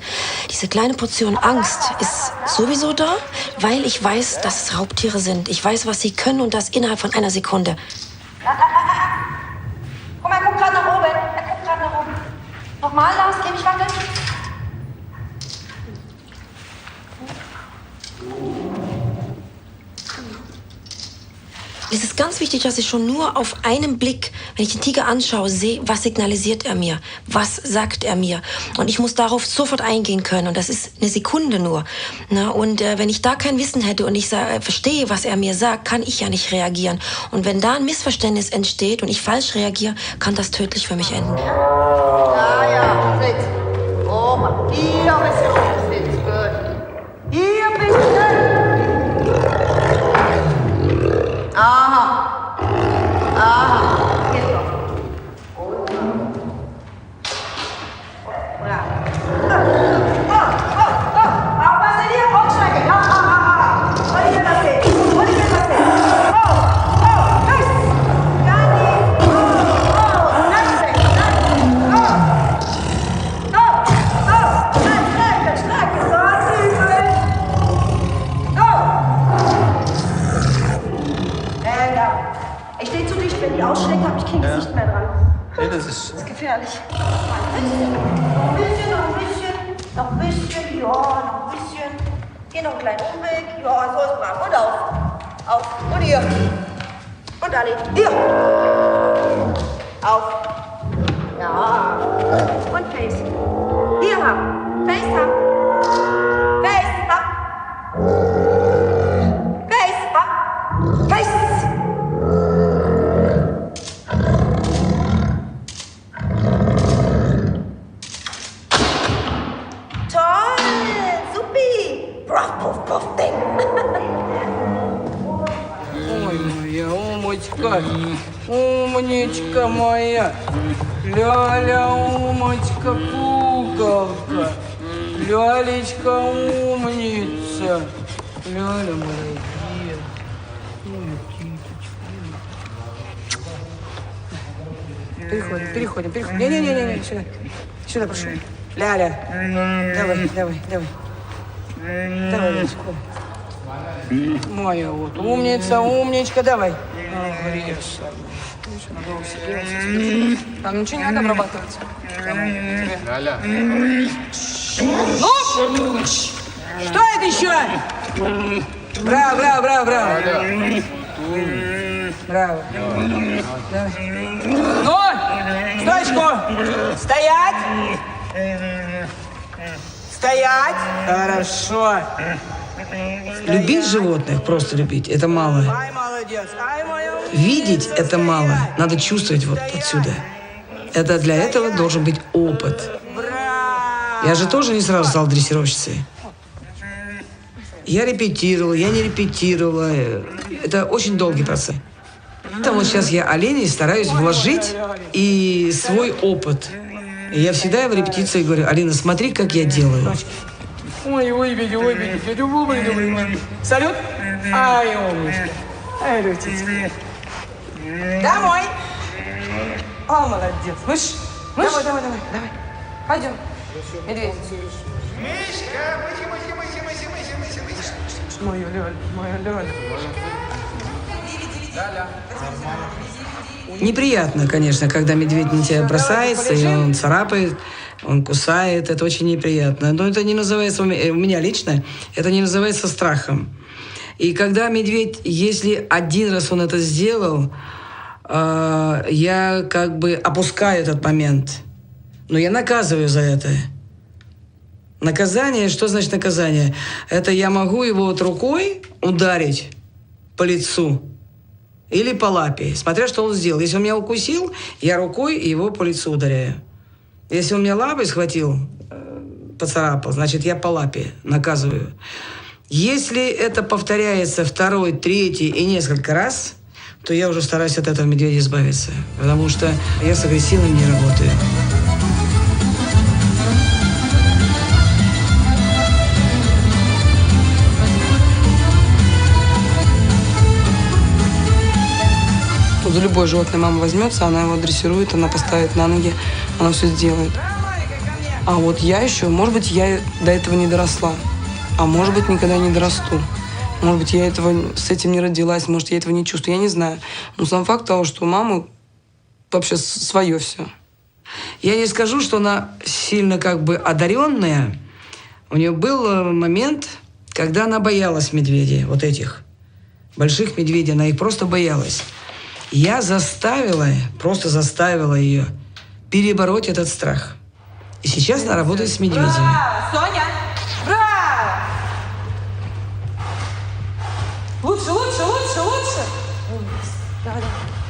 Diese kleine Portion Angst ist sowieso da, weil ich weiß, dass es Raubtiere sind. Ich weiß, was sie können und das innerhalb von einer Sekunde. Guck mal, er guckt gerade nach oben. Er guckt gerade nach oben. Nochmal, Lars, geh mich wackeln. Es ist ganz wichtig, dass ich schon nur auf einen Blick, wenn ich den Tiger anschaue, sehe, was signalisiert er mir, was sagt er mir. Und ich muss darauf sofort eingehen können. Und das ist eine Sekunde nur. Na, und wenn ich da kein Wissen hätte und ich verstehe, was er mir sagt, kann ich ja nicht reagieren. Und wenn da ein Missverständnis entsteht und ich falsch reagiere, kann das tödlich für mich enden. Ja, sitz. Oh, hier bist du. Sitz, gut. Hier bist du. Aha. Aha. Geht doch. Aufpassen hier, Boxschläge. Soll ich mir das sehen? Soll ich mir das sehen? Los. Gani. Nein, weg. Strecke. So, Zügel. Ich stehe zu dicht, wenn die ausschlägt, habe ich kein Gesicht mehr dran. Nee, das ist gefährlich. Noch ein bisschen. Noch ein bisschen, ja, noch ein bisschen. Hier noch einen kleinen Umweg. Ja, so ist brav. Und auf. Und hier. Und Ali. Hier. Auf. Ja. Und Face. Hier haben. Face haben. Face haben. Face haben. Face. Ой, моя умочка, умничка моя, Ляля, умочка, куколка, Лялечка, умница, Ляля, молодец, Переходим. Не, сюда прошу. Ляля, давай. Давай, Лялечка. Моя вот умничка, давай. Там ничего не надо обрабатывать. Ляля. Ну! Что это еще? Браво. Браво. Давай. Ну! Стоечку! Стоять! Хорошо. Любить животных, просто любить, это мало. Видеть – это мало. Надо чувствовать вот отсюда. Это для этого должен быть опыт. Я же тоже не сразу стала дрессировщицей. Я репетировала, я не репетировала. Это очень долгий процесс. Поэтому сейчас я оленей стараюсь вложить и свой опыт. И я всегда в репетиции говорю: Алина, смотри, как я делаю. Ой, беги. Салют. Ай, умничка. Ай, Лютичка. Домой. О, молодец. Мышь. Давай. Пойдем. Медведь. Мишка, мыши. Моя Лёля. Неприятно, конечно, когда медведь на тебя бросается, и он царапает, он кусает. Это очень неприятно. Но это не называется, у меня лично, это не называется страхом. И когда медведь, если один раз он это сделал, я как бы опускаю этот момент. Но я наказываю за это. Наказание, что значит наказание? Это я могу его вот рукой ударить по лицу или по лапе, смотря что он сделал. Если он меня укусил, я рукой его по лицу ударяю. Если он меня лапой схватил, поцарапал, значит, я по лапе наказываю. Если это повторяется второй, третий и несколько раз, то я уже стараюсь от этого медведя избавиться, потому что я с агрессивным не работаю. За любое животное мама возьмется, она его дрессирует, она поставит на ноги, она все сделает. А вот я еще, может быть, я до этого не доросла, а может быть, никогда не дорасту. Может быть, я с этим не родилась, может, я этого не чувствую, я не знаю. Но сам факт того, что у мамы вообще свое все. Я не скажу, что она сильно как бы одаренная. У нее был момент, когда она боялась медведей, вот этих больших медведей, она их просто боялась. Я просто заставила ее перебороть этот страх. И сейчас она работает с медведями. Браво, Соня! Браво! Лучше.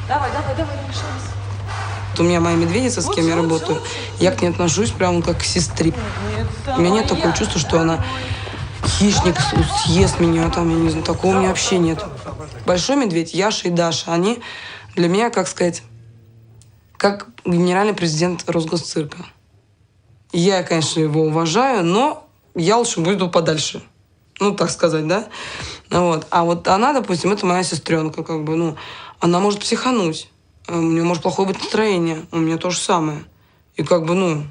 Давай, шелест. У меня моя медведица, с кем я работаю, я к ней отношусь прямо как к сестре. У меня нет такого чувства, что она хищник, съест меня, там, я не знаю, такого у меня вообще нет. Большой медведь, Яша и Даша, они для меня, как сказать, как генеральный президент Росгосцирка. Я, конечно, его уважаю, но я лучше буду подальше. Ну, так сказать, да? Вот. А вот она, допустим, это моя сестренка, как бы, ну, она может психануть. У нее может плохое быть настроение. У меня то же самое. И как бы, ну,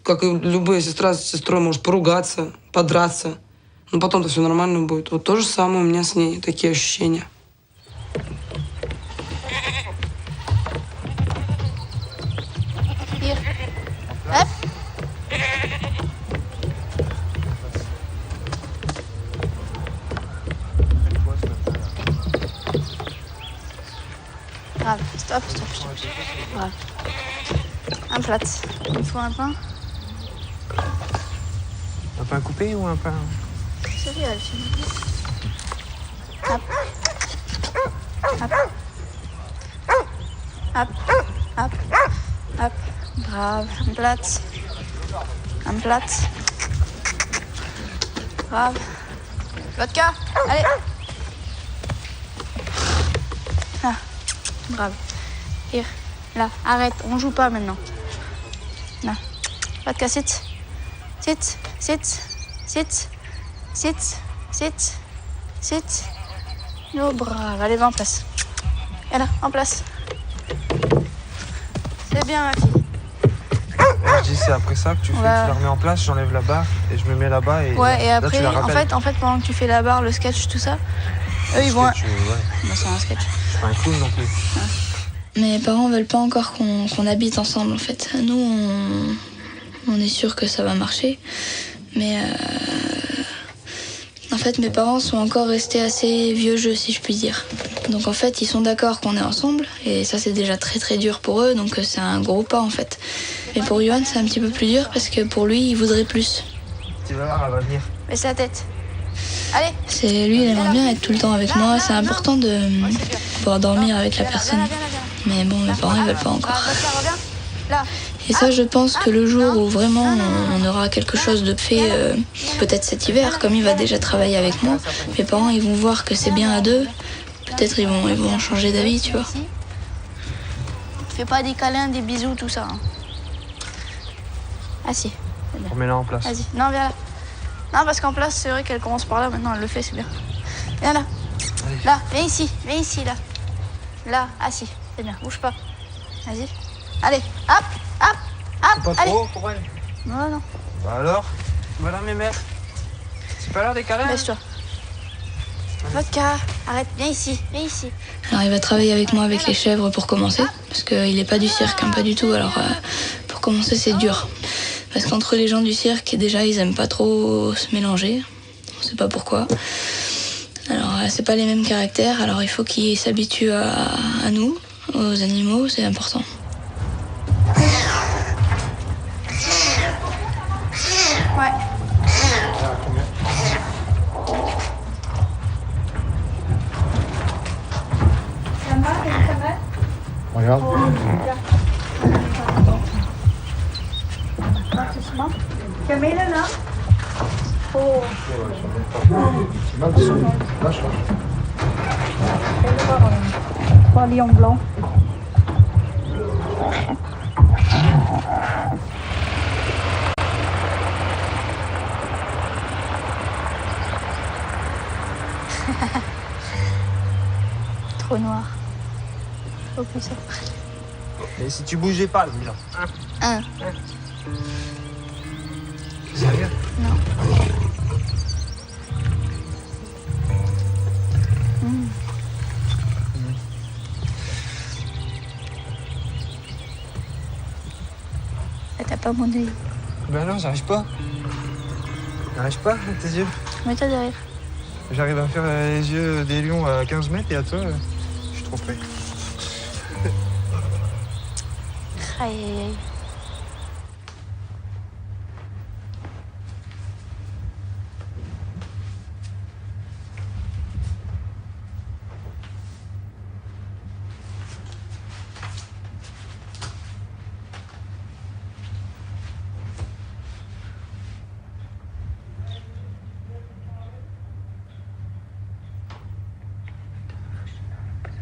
как и любая сестра с сестрой может поругаться, подраться. Но потом-то все нормально будет. Вот то же самое у меня с ней, такие ощущения. Hop. Grave, stop. Grave. Un plat. Il me faut un pain. Un pain coupé ou un pain? Celui-là, le film. Hop. Grave. Un plat. Grave. Vodka. Allez. Ah. Brave. Here. Là. Arrête. On joue pas maintenant. Là. Vodka, sit. Oh, brave. Allez, va en place. Et là, en place. C'est bien, ma fille. Je dis, c'est après ça que tu fais, tu la remets en place, j'enlève la barre et je me mets là-bas et, ouais, et après, là, tu la rappelles. en fait, pendant que tu fais la barre, le sketch, tout ça, eux, ils vont... Ouais. Bah, c'est un sketch. C'est pas un clown non plus. Ouais. Mes parents veulent pas encore qu'on habite ensemble, en fait. Nous, on est sûr que ça va marcher. Mais en fait, mes parents sont encore restés assez vieux jeu, si je puis dire. Donc en fait, ils sont d'accord qu'on est ensemble. Et ça, c'est déjà très très dur pour eux. Donc c'est un gros pas, en fait. Mais pour Johan, c'est un petit peu plus dur parce que pour lui, il voudrait plus. Tu vas voir, elle va venir. Baisse la tête. Allez. Lui, il aimerait bien être tout le temps avec moi. C'est important de pouvoir dormir avec la personne. Mais bon, mes parents, ils veulent pas encore. Et ça, je pense que le jour où vraiment on aura quelque chose de fait, peut-être cet hiver, comme il va déjà travailler avec moi, mes parents ils vont voir que c'est bien à deux, peut-être ils vont changer d'avis, tu vois. Fais pas des câlins, des bisous, tout ça. Hein. Assis. Remets-la en place. Vas-y, non, viens là. Non, parce qu'en place, c'est vrai qu'elle commence par là, maintenant elle le fait, c'est bien. Viens là. Allez. Là, viens ici, là. Là, assis, c'est bien, bouge pas. Vas-y. Allez, hop, hop, hop, C'est pas allez. trop haut pour elle? Non, non. Bah alors? Voilà mes mères. C'est pas l'heure des câlins? Baisse-toi. Vodka, arrête, viens ici. Alors il va travailler avec moi avec les chèvres pour commencer, parce qu'il n'est pas du cirque, hein, pas du tout. Alors pour commencer c'est dur, parce qu'entre les gens du cirque, déjà ils aiment pas trop se mélanger, on sait pas pourquoi. Alors c'est pas les mêmes caractères, alors il faut qu'ils s'habituent à nous, aux animaux, c'est important. Ouais. Regarde. كملنا لا Trois lions blancs. Trop noir. Faut plus ça. Mais si tu bougeais pas, déjà. Un. Sérieux? Non. T'as pas mon œil. Ben non, j'arrive pas. J'arrive pas, tes yeux. Mets-toi derrière. J'arrive à faire les yeux des lions à 15 mètres et à toi, je suis trop près. Aïe, aïe, aïe.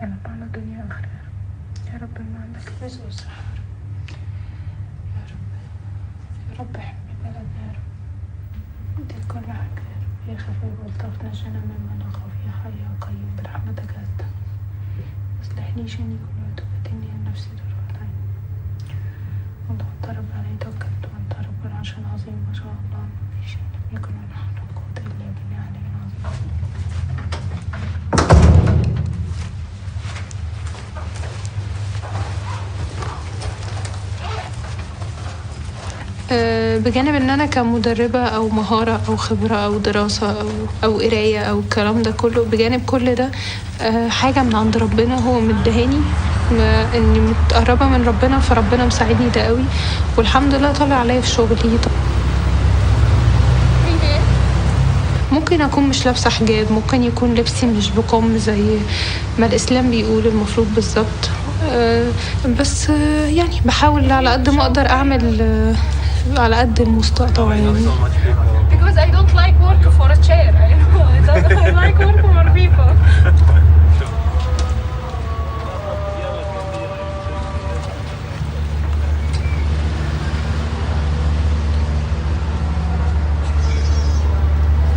سلام على الدنيا آخرها يا رب ما عندك رزق وصحة يا رب يا رب احمي بلدنا يا رب ادي كل حاجة يا رب يا خفيف والطف نجنا مما نخاف يا حي يا قيوم برحمتك أستغفر اصلح لي شأني كله وتوبتني عن نفسي طرفة عين والله أنت رب علي توكلت وأنت رب العرش العظيم ما شاء الله ما في شيء لم يكن ولا حول ولا قوة إلا بالله العلي العظيم. بجانب ان انا كمدربة او مهارة او خبرة او دراسة او قراية او الكلام ده كله، بجانب كل ده حاجة من عند ربنا هو مدهاني اني متقربة من ربنا، فربنا مساعدني ده قوي والحمد لله طالع عليا في شغلي. ممكن اكون مش لابسة حجاب، ممكن يكون لبسي مش بكم زي ما الاسلام بيقول المفروض بالظبط، بس يعني بحاول على قد ما اقدر اعمل على قد المستطاع يعني. Because I don't like work for a chair. I know. I like work for people.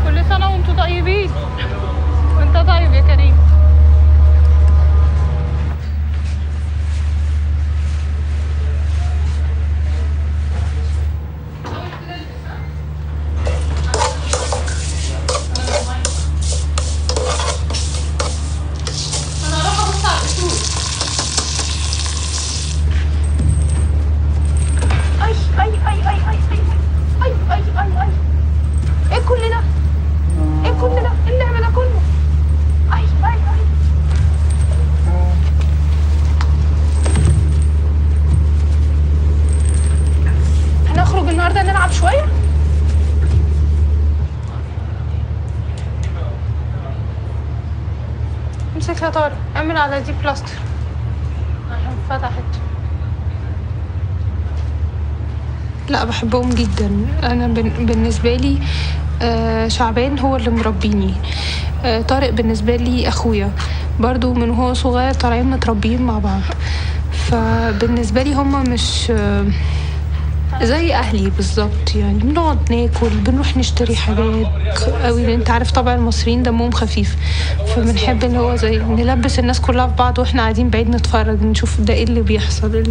كل سنة وانتم طيبين. وانت طيب يا كريم. امسك يا طارق، اعمل على دي بلاستر عشان فتحت. لا بحبهم جدا. انا بالنسبه لي شعبان هو اللي مربيني. طارق بالنسبه لي اخويا برضو، من هو صغير طالعين متربيين مع بعض. فبالنسبه لي هم مش زي اهلي بالظبط. يعني بنقعد ناكل، بنروح نشتري حاجات قوي، لان انت عارف طبعا المصريين دمهم خفيف، فبنحب اللي هو زي نلبس الناس كلها في بعض واحنا قاعدين بعيد نتفرج نشوف ده ايه اللي بيحصل، ايه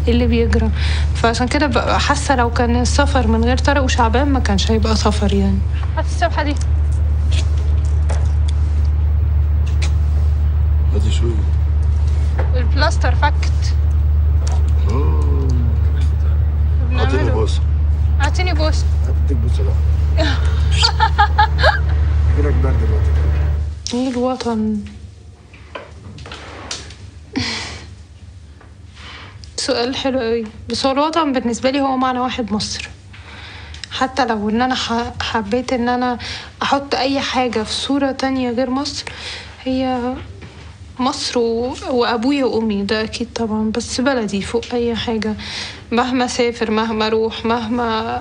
اللي بيجرى. فعشان كده ببقى حاسه لو كان السفر من غير طارق وشعبان ما كانش هيبقى سفر يعني. هات السبحه دي. هاتي شو البلاستر فكت. اعطيني بوسه. اعطيني بوسه. هديك بوسه. لا يقولك برد الوطن. ايه الوطن؟ سؤال حلو قوي. بس هو الوطن بالنسبه لي هو معنى واحد، مصر. حتى لو ان انا حبيت ان انا احط اي حاجه في صوره تانية غير مصر، هي مصر وابويا وامي، ده اكيد طبعا. بس بلدي فوق اي حاجه، مهما سافر، مهما اروح، مهما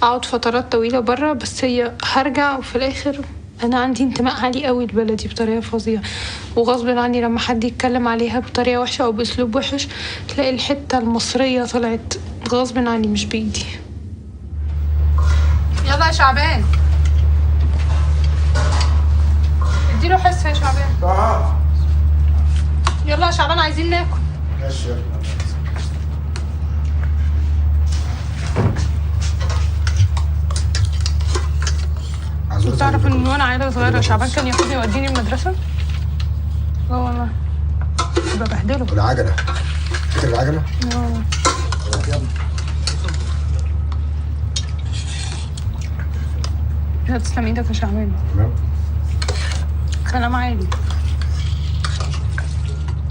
اقعد فترات طويله بره، بس هي هرجع وفي الاخر انا عندي انتماء عالي قوي لبلدي بطريقه فظيعه. وغصب عني لما حد يتكلم عليها بطريقه وحشه او باسلوب وحش، تلاقي الحته المصريه طلعت غصب عني مش بايدي. يلا يا شعبان، اديله حصه يا شعبان. يلا يا شعبان عايزين ناكل. ماشي. تعرف ان وانا عيله صغيره شعبان كان ياخدني يوديني المدرسه؟ اه والله كنت ببهدله. والعجله، فاكر العجله؟ اه. لا تسلم ايدك يا شعبان. تمام. كلام عالي.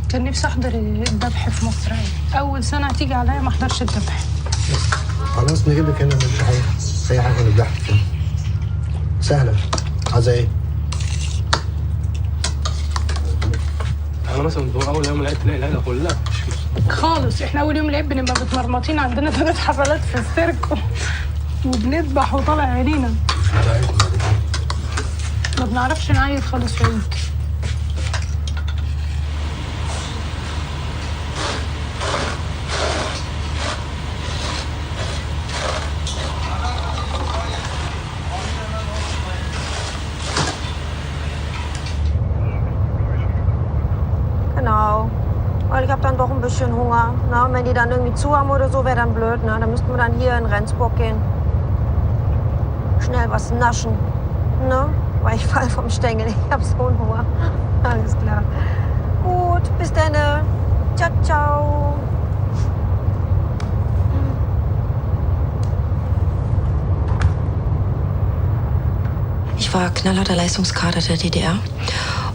كان نفسي احضر الذبح في مصر. اول سنه هتيجي عليا ما احضرش الذبح. خلاص نجيب لك هنا اي حاجه نذبحها كده. سهله. عايزه ايه؟ انا مثلا اول يوم العيد تلاقي العيله كلها خالص. احنا اول يوم العيد بنبقى متمرمطين، عندنا 3 حفلات في السيرك وبنذبح وطالع عينينا. ما بنعرفش نعيد خالص في العيد. Genau. Weil ich habe dann doch ein bisschen Hunger. Na, und wenn die dann irgendwie zu haben oder so, wäre dann blöd. Ne? Dann müssten wir dann hier in Rendsburg gehen. Schnell was naschen. Ne? Weil ich fall vom Stängel. Ich habe so einen Hunger. Alles klar. Gut, bis dann. Ciao, ciao. Ich war knallharter Leistungskader der DDR.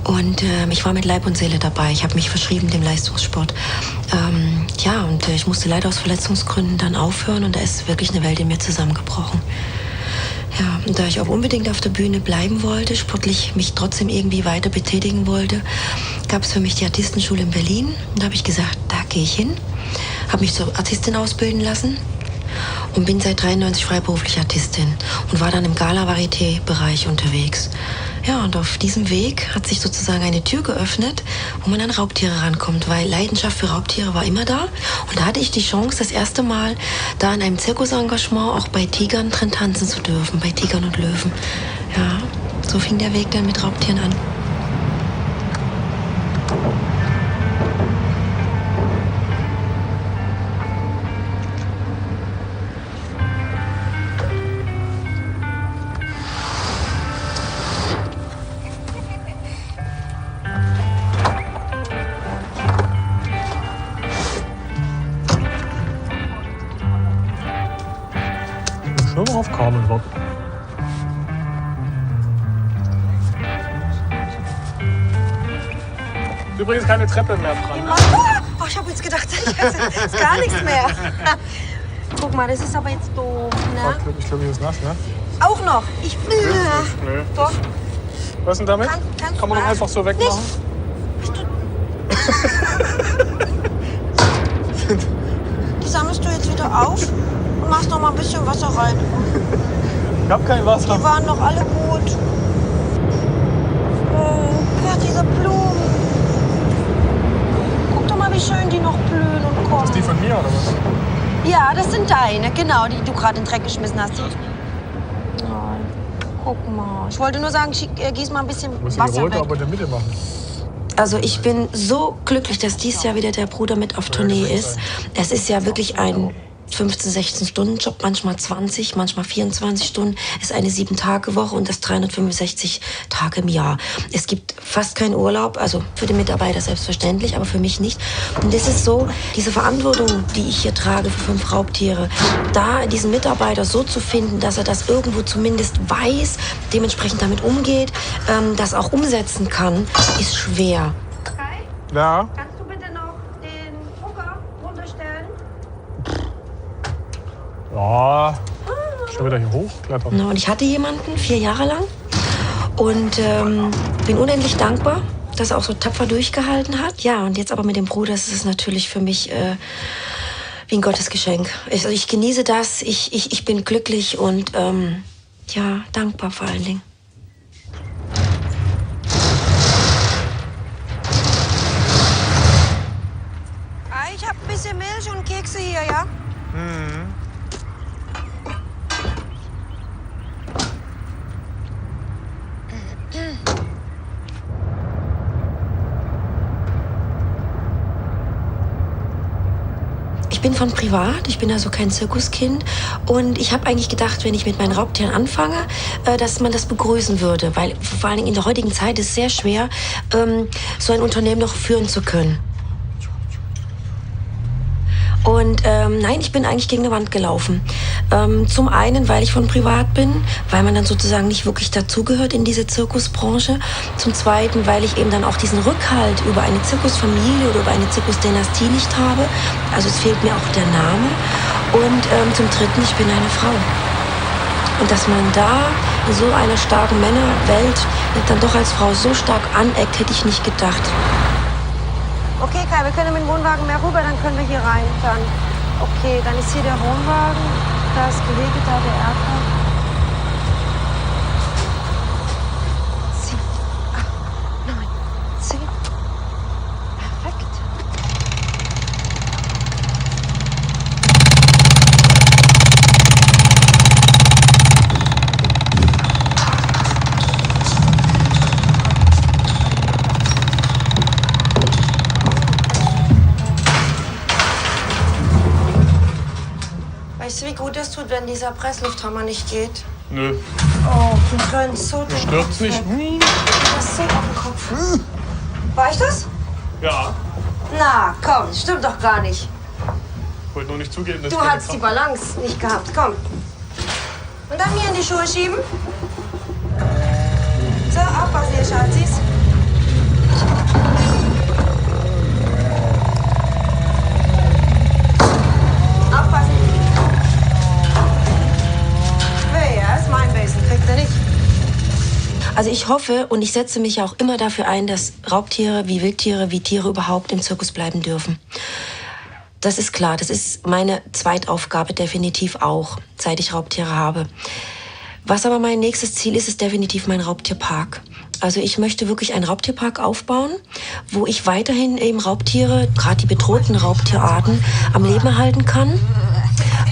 Und ich war mit Leib und Seele dabei. Ich habe mich verschrieben dem Leistungssport. Und ich musste leider aus Verletzungsgründen dann aufhören. Und da ist wirklich eine Welt in mir zusammengebrochen. Ja, und da ich auch unbedingt auf der Bühne bleiben wollte, sportlich mich trotzdem irgendwie weiter betätigen wollte, gab es für mich die Artistenschule in Berlin. Und da habe ich gesagt, da gehe ich hin. Habe mich zur Artistin ausbilden lassen. Und bin seit 93 freiberuflich Artistin und war dann im Gala-Varieté-Bereich unterwegs. Ja, und auf diesem Weg hat sich sozusagen eine Tür geöffnet, wo man an Raubtiere rankommt, weil Leidenschaft für Raubtiere war immer da. Und da hatte ich die Chance, das erste Mal da in einem Zirkusengagement auch bei Tigern drin tanzen zu dürfen, bei Tigern und Löwen. Ja, so fing der Weg dann mit Raubtieren an. Schon mal auf Carmen warten. Übrigens keine Treppe mehr dran. Oh, ich habe jetzt gedacht, das ist gar nichts mehr. Guck mal, das ist aber jetzt doof, ne? Ich glaube, hier ist nass, ne? Auch noch. Ich will. Nö. Doch. Was ist denn damit? Kann man doch einfach so wegmachen? Sammelst du jetzt wieder auf? und machst noch mal ein bisschen Wasser rein. Ich hab kein Wasser. Die waren doch alle gut. Ja, diese Blumen. Guck doch mal, wie schön die noch blühen und kommen. Ist die von mir oder was? Ja, das sind deine, genau, die du gerade in den Dreck geschmissen hast. Nein, guck mal. Ich wollte nur sagen, gieß mal ein bisschen Muss Wasser die rote weg. aber in der Mitte machen. Also ich bin so glücklich, dass dieses Jahr wieder der Bruder mit auf Tournee ist. Es ist ja wirklich ein 15, 16 Stunden Job, manchmal 20, manchmal 24 Stunden. Es ist eine 7-Tage-Woche und das 365 Tage im Jahr. Es gibt fast keinen Urlaub, also für den Mitarbeiter selbstverständlich, aber für mich nicht. Und es ist so, diese Verantwortung, die ich hier trage für 5 Raubtiere, da diesen Mitarbeiter so zu finden, dass er das irgendwo zumindest weiß, dementsprechend damit umgeht, das auch umsetzen kann, ist schwer. Ja. Kannst du bitte noch den Drucker runterstellen? Ja. Schon wieder hier hochklettern. Und ich hatte jemanden 4 Jahre lang und bin unendlich dankbar, dass er auch so tapfer durchgehalten hat. Ja, und jetzt aber mit dem Bruder ist es natürlich für mich wie ein Gottesgeschenk. Ich genieße das, ich bin glücklich und ja, dankbar vor allen Dingen. Ich hab ein bisschen Milch und Kekse hier, ja? Mhm. Ich bin von privat, ich bin also kein Zirkuskind und ich habe eigentlich gedacht, wenn ich mit meinen Raubtieren anfange, dass man das begrüßen würde, weil vor allen Dingen in der heutigen Zeit ist es sehr schwer, so ein Unternehmen noch führen zu können. Und nein, ich bin eigentlich gegen eine Wand gelaufen. Zum einen, weil ich von privat bin, weil man dann sozusagen nicht wirklich dazugehört in diese Zirkusbranche. Zum zweiten, weil ich eben dann auch diesen Rückhalt über eine Zirkusfamilie oder über eine Zirkusdynastie nicht habe. Also es fehlt mir auch der Name. Und zum dritten, ich bin eine Frau. Und dass man da in so einer starken Männerwelt dann doch als Frau so stark aneckt, hätte ich nicht gedacht. Okay, Kai, wir können mit dem Wohnwagen mehr rüber, dann können wir hier rein. Dann. Okay, dann ist hier der Wohnwagen, da ist Gehege, da der Erker. 7, 8, 9, 10. Perfekt. Weißt du, wie gut es tut, wenn dieser Presslufthammer nicht geht? Nö. Oh, du gönnst so den Stürzt nicht. Das ist so auf den Kopf. War ich das? Ja. Na, komm, stimmt doch gar nicht. Ich wollte nur nicht zugeben, dass Du ich keine hast die Kraft- Balance nicht gehabt. Komm. Und dann mir in die Schuhe schieben. So, aufpassen, ihr Schatzis. Aufpassen. Ja, ist mein Besen. Kriegt er nicht. Also ich hoffe und ich setze mich auch immer dafür ein, dass Raubtiere wie Wildtiere, wie Tiere überhaupt im Zirkus bleiben dürfen. Das ist klar, das ist meine Zweitaufgabe definitiv auch, seit ich Raubtiere habe. Was aber mein nächstes Ziel ist, ist definitiv mein Raubtierpark. Also ich möchte wirklich einen Raubtierpark aufbauen, wo ich weiterhin eben Raubtiere, gerade die bedrohten Raubtierarten, am Leben erhalten kann.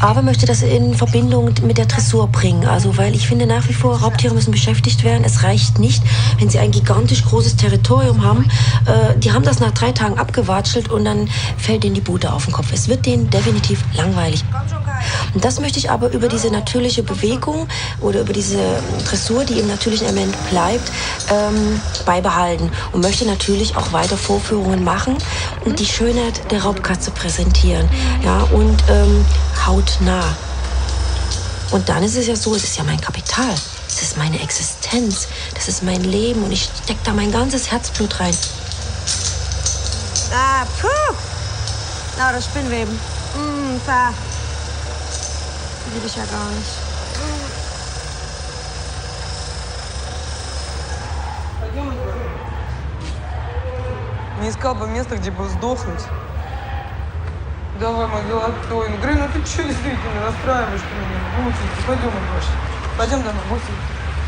Aber möchte das in Verbindung mit der Dressur bringen. Also, weil ich finde nach wie vor, Raubtiere müssen beschäftigt werden. Es reicht nicht, wenn sie ein gigantisch großes Territorium haben. Die haben das nach 3 Tagen abgewatschelt und dann fällt ihnen die Bude auf den Kopf. Es wird denen definitiv langweilig. Und das möchte ich aber über diese natürliche Bewegung oder über diese Dressur, die im natürlichen Element bleibt, beibehalten. Und möchte natürlich auch weiter Vorführungen machen und die Schönheit der Raubkatze präsentieren. Ja, und hautnah. Und dann ist es ja so, es ist ja mein Kapital. Es ist meine Existenz. Das ist mein Leben und ich stecke da mein ganzes Herzblut rein. Ah, puh. Na, das Spinnweben. Da. Liebe ich ja gar nicht. Не искал бы место, где бы сдохнуть. Давай, мой золотой. Ну, Грей, ну ты что действительно расстраиваешь ты меня? Бусинки, пойдем, мой Гоша. Пойдем домой, Бусинки.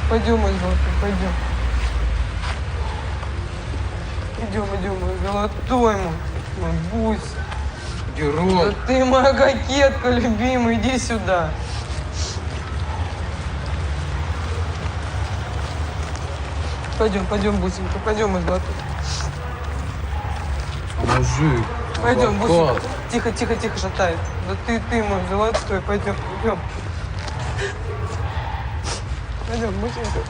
Пойдем, мой золотой, пойдем. Идем, мой золотой мой Бусь. Герой. Да ты моя кокетка, любимый, иди сюда. Пойдем, Бусинка, пойдем, мой золотой. Мужик. Пойдем, Бусинка. Тихо, шатает. Да ты мой золотой, пойдем. Пойдем, Бусинка.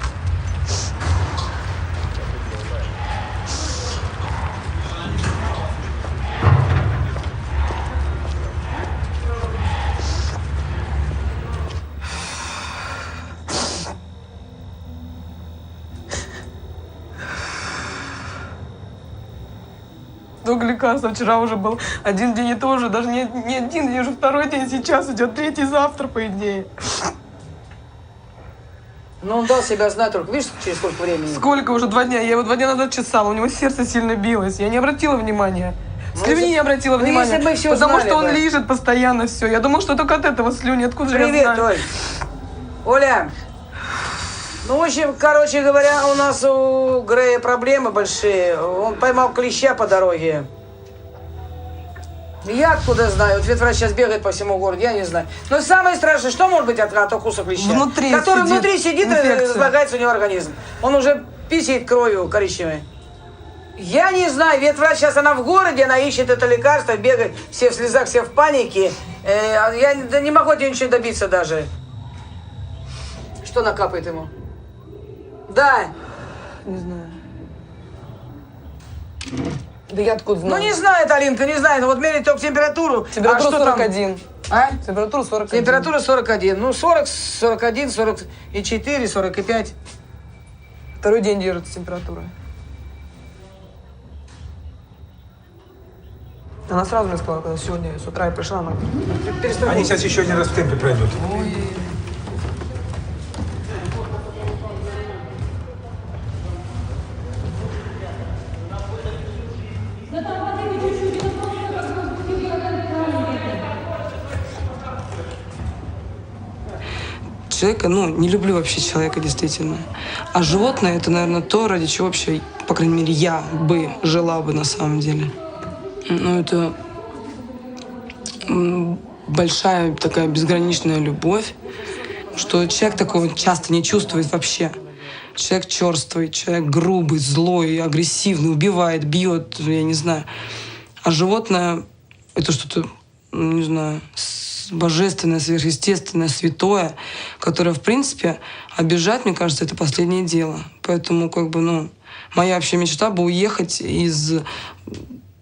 Только лекарства. Вчера уже был один день, и тоже даже не один день, уже второй день сейчас идет, третий завтра, по идее. Ну, он дал себя знать только. Видишь, через сколько времени? Сколько уже? 2 дня. Я его 2 дня назад чесала, у него сердце сильно билось. Я не обратила внимания. Слюни не обратила внимания, если бы все потому знали что он бы. лижет постоянно все. Я думала, что только от этого слюни. Откуда же я Привет, знаю? Оль. Оля. Ну, в общем, короче говоря, у нас у Грея проблемы большие. Он поймал клеща по дороге. Я откуда знаю? Вот ветврач сейчас бегает по всему городу, я не знаю. Но самое страшное, что может быть от укуса клеща? Который внутри сидит и разлагается у него организм. Он уже писает кровью коричневой. Я не знаю, ветврач сейчас, она в городе, она ищет это лекарство, бегает, все в слезах, все в панике. Я не могу от нее ничего добиться даже. Что накапает ему? Да. Не знаю. Да я откуда знаю? Ну не знает, Алинка, не знает. Вот меряет только температуру. Температура что 41. Там? Температура 41. Температура 41. Ну 40, 41, 44, 45. Второй день держится температура. Она сразу мне сказала, когда сегодня с утра я пришла, она перестала. Они сейчас еще один раз в темпе пройдут. Ой. Человека, ну, не люблю вообще человека, действительно. А животное — это, наверное, то, ради чего вообще, по крайней мере, я бы жила бы на самом деле. Ну, это большая такая безграничная любовь, что человек такого часто не чувствует вообще. Человек черствый, человек грубый, злой, агрессивный, убивает, бьет, я не знаю. А животное — это что-то, не знаю, божественное, сверхъестественное, святое, которое, в принципе, обижать, мне кажется, это последнее дело. Поэтому, как бы, ну, моя вообще мечта бы уехать из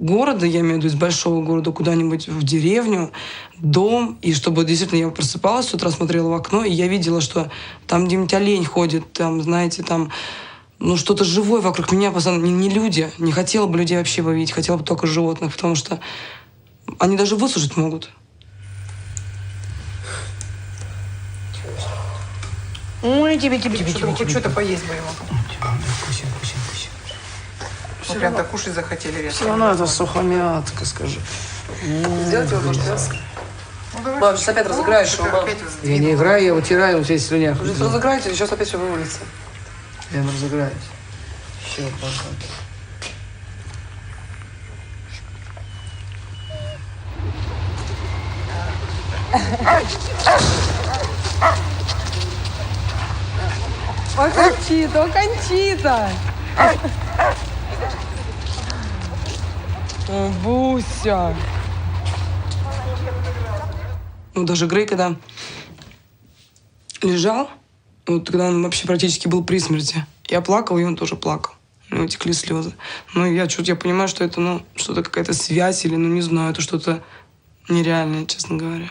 города, я имею в виду из большого города, куда-нибудь в деревню, дом, и чтобы действительно я просыпалась с утра, смотрела в окно, и я видела, что там где-нибудь олень ходит, там, знаете, там, ну, что-то живое вокруг меня, постоянно, не люди. Не хотела бы людей вообще бы видеть, хотела бы только животных, потому что они даже высушить могут. Ой, тебе, хоть что-то поесть бы ему. Мы прям так кушать захотели резко. Все равно это сухомятка, скажи. Сделать его, может, раз? Ладно, сейчас опять разыграешь его. Я не играю, я вытираю вот здесь слюнях. Вы же разыграете, сейчас опять все вывалится. Я разыграюсь. Все, пока. Ой, Кончита! О, Буся! Ну, даже Грей, когда лежал, вот когда он вообще практически был при смерти, я плакала, и он тоже плакал. У него текли слезы. Но я понимаю, что это, ну, что-то какая-то связь или, ну, не знаю, это что-то нереальное, честно говоря.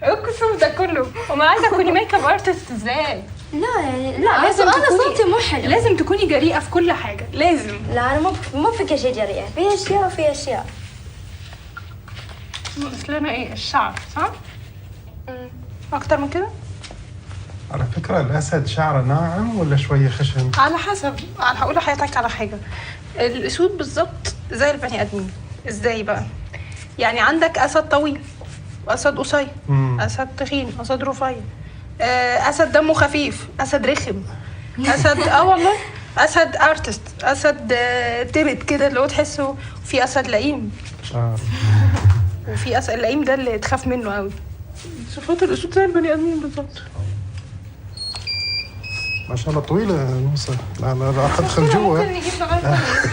القسم ده كله وما عايزه تكوني ميك اب ارتست ازاي؟ لا يعني لا لازم انا تكوني صوتي مو حلو. لازم تكوني جريئه في كل حاجه لازم. لا انا مو في كل شيء جريئه، في اشياء وفي اشياء. بس لنا ايه الشعر صح؟ اكتر من كده؟ على فكرة الأسد شعره ناعم ولا شوية خشن؟ على حسب. أنا هقول لحضرتك على حاجة. الأسود بالظبط زي البني آدمين. إزاي بقى؟ يعني عندك أسد طويل، أسد قصير، أسد تخين، أسد رفيع، أسد دمه خفيف، أسد رخم، أسد والله أسد ارتست، أسد تبت كده اللي هو تحسه. في أسد لئيم وفي أسد اللئيم ده اللي تخاف منه قوي. صفات الأسود زي البني آدمين بالظبط. ما شاء الله طويلة يا موسى. لا أنا راح أدخل جوا.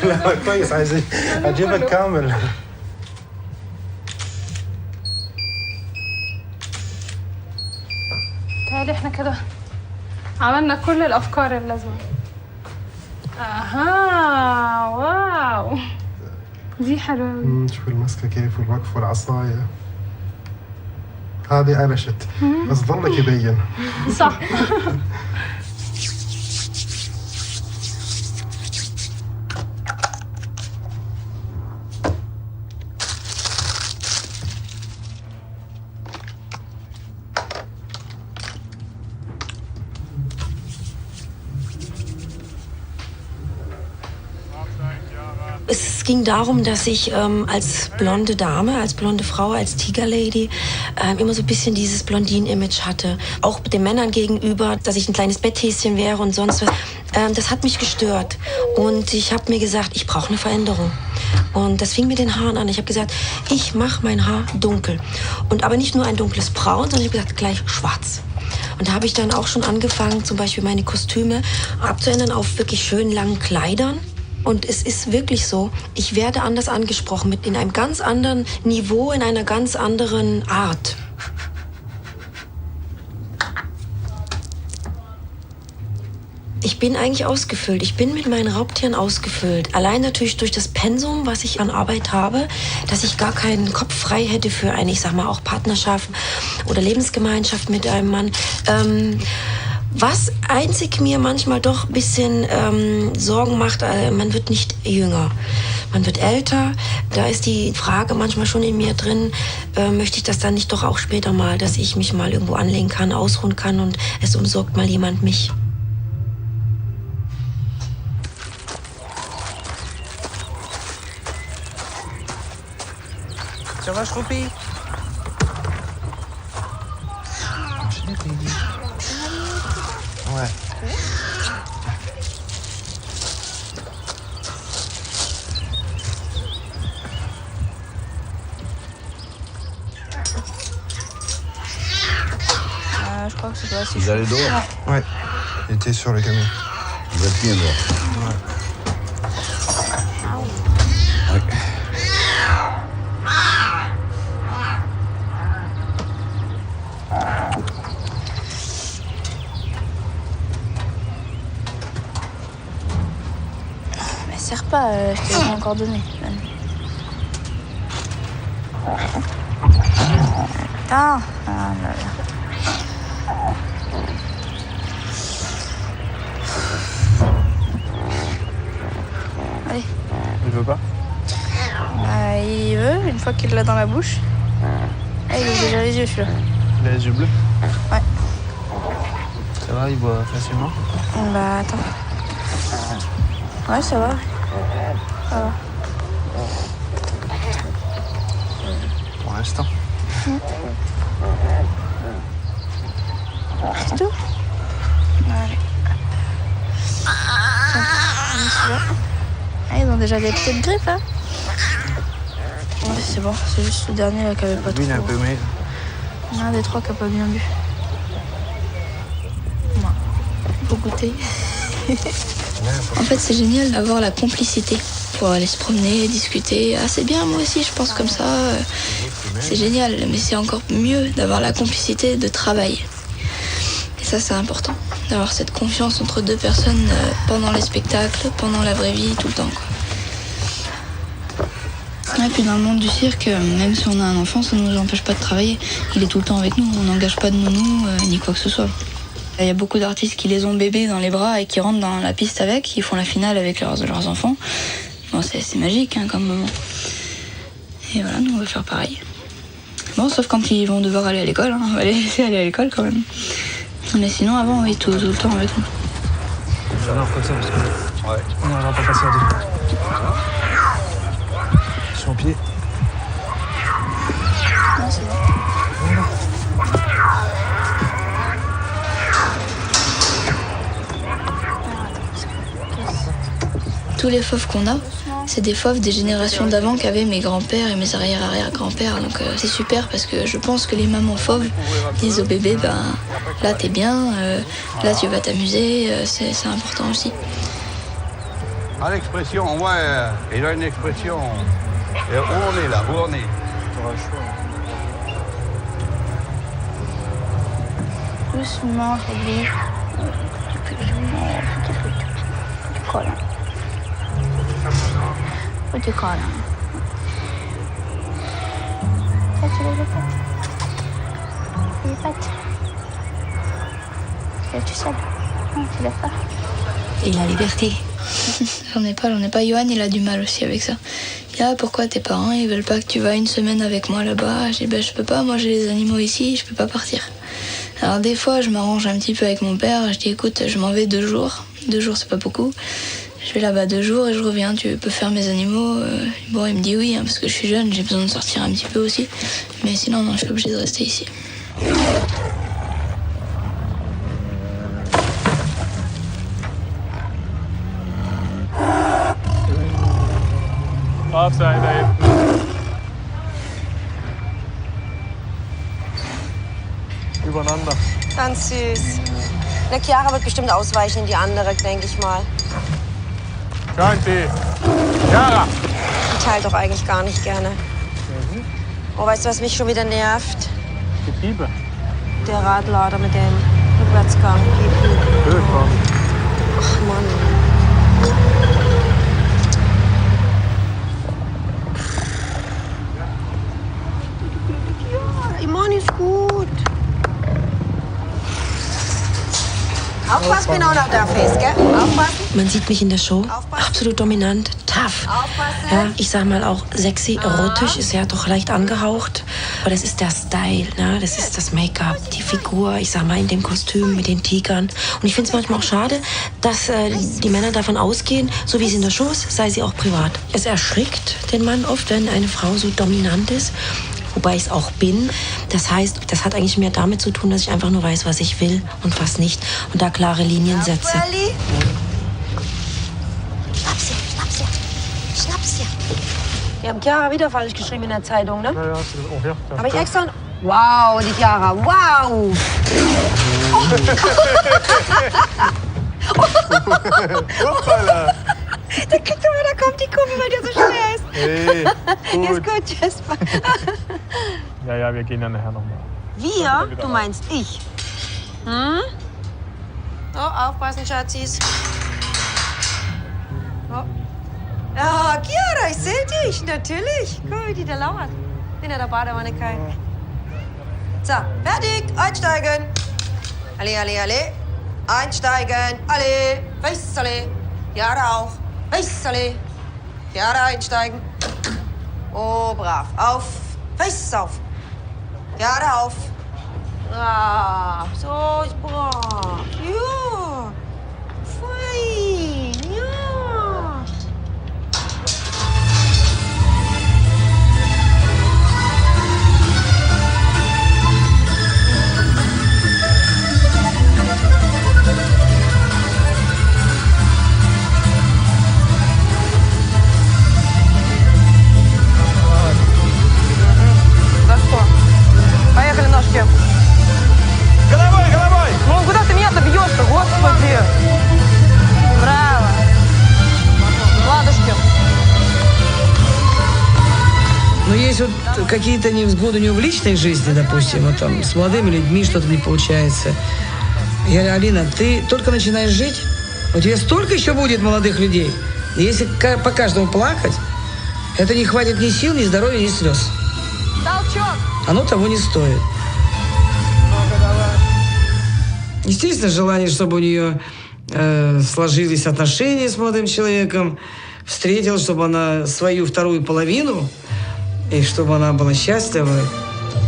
لا كويس، عايز أجيبك كامل. تعالي احنا كده عملنا كل الأفكار اللازمة. أها واو دي حلوة أوي. شوفي المسكة كيف والوقف والعصاية. هذه قلشت بس ظلك يبين. صح. Es ging darum, dass ich als blonde Dame, als blonde Frau, als Tiger-Lady immer so ein bisschen dieses Blondinen-Image hatte. Auch den Männern gegenüber, dass ich ein kleines Betthäschen wäre und sonst was. Das hat mich gestört. Und ich habe mir gesagt, ich brauche eine Veränderung. Und das fing mit den Haaren an. Ich habe gesagt, ich mache mein Haar dunkel. Und aber nicht nur ein dunkles Braun, sondern ich habe gesagt, gleich schwarz. Und da habe ich dann auch schon angefangen, zum Beispiel meine Kostüme abzuändern auf wirklich schön langen Kleidern. Und es ist wirklich so, ich werde anders angesprochen, in einem ganz anderen Niveau, in einer ganz anderen Art. Ich bin eigentlich ausgefüllt. Ich bin mit meinen Raubtieren ausgefüllt. Allein natürlich durch das Pensum, was ich an Arbeit habe, dass ich gar keinen Kopf frei hätte für eine, ich sag mal, auch Partnerschaft oder Lebensgemeinschaft mit einem Mann. Was einzig mir manchmal doch ein bisschen Sorgen macht, man wird nicht jünger. Man wird älter. Da ist die Frage manchmal schon in mir drin, möchte ich das dann nicht doch auch später mal, dass ich mich mal irgendwo anlegen kann, ausruhen kann und es umsorgt mal jemand mich. Ça va, Choupi? Ouais. Je crois que c'est pas assez Vous allez dehors? Ouais. Il était sur le camion. Vous êtes bien dehors? Ouais. Mais serre pas, je te l'ai encore donné. Ah, là là. Allez. Il veut pas? Il veut, une fois qu'il l'a dans la bouche. Ah, il a déjà les yeux, celui-là. Il a les yeux bleus? Ouais. Ça va, il voit facilement? Bah, attends. Ouais, ça va. Ça va. Pour l'instant. C'est tout? Allez. Ah, ils ont déjà des petites griffes, hein? Ouais, c'est bon, c'est juste le dernier là, qui avait pas trop. Lui, il est un peu maigre. Il y en a un des trois qui a pas bien bu. Moi, faut goûter. En fait, c'est génial d'avoir la complicité pour aller se promener, discuter. Ah, c'est bien, moi aussi, je pense comme ça. C'est génial, mais c'est encore mieux d'avoir la complicité de travail. Et ça, c'est important, d'avoir cette confiance entre deux personnes pendant les spectacles, pendant la vraie vie, tout le temps, quoi. Et puis dans le monde du cirque, même si on a un enfant, ça ne nous empêche pas de travailler. Il est tout le temps avec nous, on n'engage pas de nounou, ni quoi que ce soit. Il y a beaucoup d'artistes qui les ont bébés dans les bras et qui rentrent dans la piste avec, qui font la finale avec leurs enfants. Bon, c'est magique, hein, comme moment. Et voilà, nous on va faire pareil. Bon, sauf quand ils vont devoir aller à l'école, hein, on va les laisser aller à l'école quand même. Mais sinon, avant, oui, tout le temps avec nous. J'adore comme ça parce que on n'arrivera pas à passer à deux. Je suis en pied. Non, c'est bon. Tous les fauves qu'on a, c'est des fauves des générations d'avant qu'avaient mes grands-pères et mes arrière-arrière-grands-pères. Donc c'est super parce que je pense que les mamans fauves disent au bébé, ben là t'es bien, là tu vas t'amuser, c'est important aussi. Ah, l'expression, ouais, il a une expression. Et où on est là, où on est? Doucement, Fabien. Tu colles. Où tu colles? Ça, tu lèves les pattes. Les pattes. Tu lèves tout seul. Non, tu lèves pas. Et la liberté. J'en ai pas. Johan, il a du mal aussi avec ça. Il dit, ah, pourquoi tes parents, ils veulent pas que tu vas une semaine avec moi là-bas? Je dis, ben, je peux pas, moi j'ai les animaux ici, je peux pas partir. Alors des fois, je m'arrange un petit peu avec mon père. Je dis, écoute, je m'en vais 2 jours. 2 jours, c'est pas beaucoup. Je vais là-bas 2 jours et je reviens. Tu peux faire mes animaux? Bon, il me dit oui, hein, parce que je suis jeune, j'ai besoin de sortir un petit peu aussi. Mais sinon, non, je suis obligée de rester ici. Offside, Dave. Übereinander. Ganz süß. Na, Chiara wird bestimmt ausweichen in die andere, denke ich mal. Shanti. Chiara. Die teilt doch eigentlich gar nicht gerne. Oh, weißt du, was mich schon wieder nervt? Getriebe. Der Radlader mit dem Rückwärtsgang. Ölfahren. Ach, Mann. Ja, Iman ist gut. Aufpassen, wenn auch noch da fest, gell? Aufpassen. Man sieht mich in der Show, absolut dominant, tough. Ja, ich sag mal auch sexy, erotisch, ist ja doch leicht angehaucht. Aber das ist der Style, ne? Das ist das Make-up, die Figur, ich sag mal in dem Kostüm mit den Tigern. Und ich finde es manchmal auch schade, dass die Männer davon ausgehen, so wie sie in der Show ist, sei sie auch privat. Es erschrickt den Mann oft, wenn eine Frau so dominant ist. Wobei ich es auch bin. Das heißt, das hat eigentlich mehr damit zu tun, dass ich einfach nur weiß, was ich will und was nicht. Und da klare Linien setze. Schnaps hier. Wir haben Chiara wieder falsch geschrieben in der Zeitung, ne? Ja, hast du das auch, ja. Habe ich extra... Wow, die Chiara, wow! Hoppala. Da guck doch mal, da kommt die Kurve, weil der so schwer ist. Hey, gut. Ist gut, Jesper. Ja, wir gehen ja nachher nochmal. Wir? Du meinst ich? Hm? Oh, aufpassen, Schatzis. Oh. Ja, Chiara, ich sehe dich, natürlich. Guck mal, wie die da lauert. Hinter der Badewanne kein. So, fertig, einsteigen. Alle, alle, alle. Einsteigen, alle. Face, alle. Chiara auch. Face, alle. Chiara, einsteigen. Oh, brav. Auf. Face auf. Chiara auf. Brav. So ist brav. Ja. Fein. Ja. Поехали, ножки. Головой, головой! Ну, куда ты меня-то бьешь-то, господи? Браво. Ладушки. Но есть вот какие-то невзгоды у него в личной жизни, допустим, вот там с молодыми людьми что-то не получается. Я говорю, Алина, ты только начинаешь жить, у тебя столько еще будет молодых людей. И если по каждому плакать, это не хватит ни сил, ни здоровья, ни слез. Толчок. Оно того не стоит. Естественно, желание, чтобы у нее сложились отношения с молодым человеком, встретила, чтобы она свою вторую половину, и чтобы она была счастлива.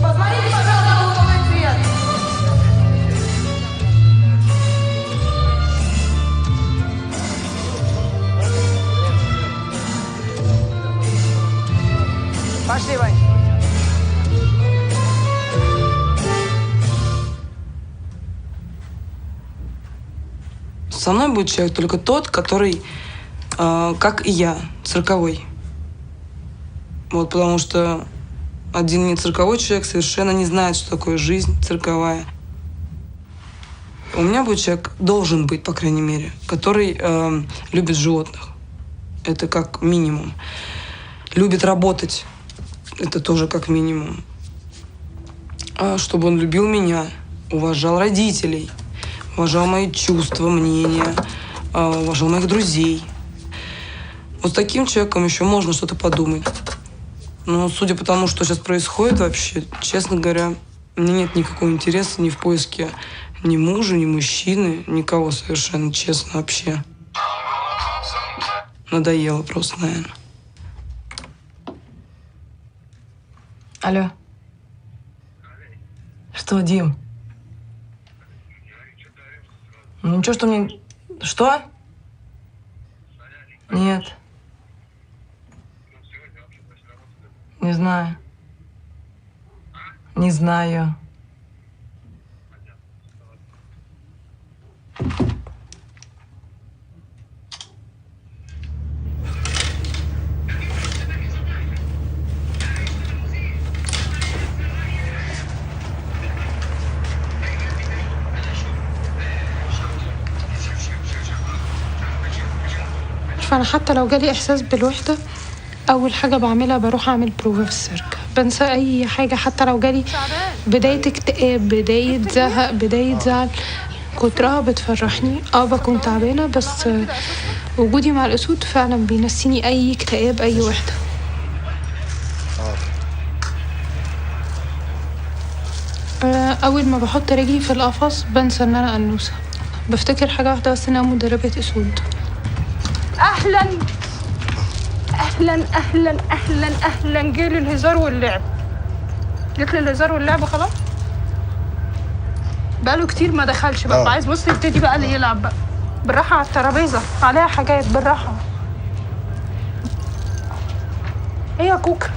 Посмотрите, пожалуйста, луковый цвет. Пошли, Вань. Со мной будет человек только тот, который, как и я, цирковой. Вот, потому что один не цирковой человек совершенно не знает, что такое жизнь цирковая. У меня будет человек, должен быть, по крайней мере, который любит животных. Это как минимум. Любит работать. Это тоже как минимум. Чтобы он любил меня, уважал родителей, уважал мои чувства, мнения, уважал моих друзей. Вот с таким человеком еще можно что-то подумать. Но судя по тому, что сейчас происходит вообще, честно говоря, мне нет никакого интереса ни в поиске ни мужа, ни мужчины, никого совершенно, честно, вообще. Надоело просто, наверное. Алло. Что, Дим? Ну ничего, что мне... Что? Нет. Не знаю. Не знаю. فأنا حتى لو جالي إحساس بالوحدة أول حاجة بعملها بروح أعمل بروفة في السيرك. بنسى أي حاجة حتى لو جالي بداية اكتئاب، بداية زهق، بداية زعل، كترها بتفرحني. بكون تعبانة بس وجودي مع الأسود فعلا بينسيني أي اكتئاب، أي وحدة. أول ما بحط رجلي في القفص بنسى إن أنا أنوثة. بفتكر حاجة واحدة بس، إنها مدربة أسود. أهلا أهلا أهلا أهلا أهلا. جيلي الهزار واللعب. جيت لي الهزار واللعب خلاص. بقاله كتير ما دخلش بقى. عايز بص يبتدي بقى اللي يلعب بقى. بالراحة على الترابيزة، عليها حاجات بالراحة. ايه يا كوكا؟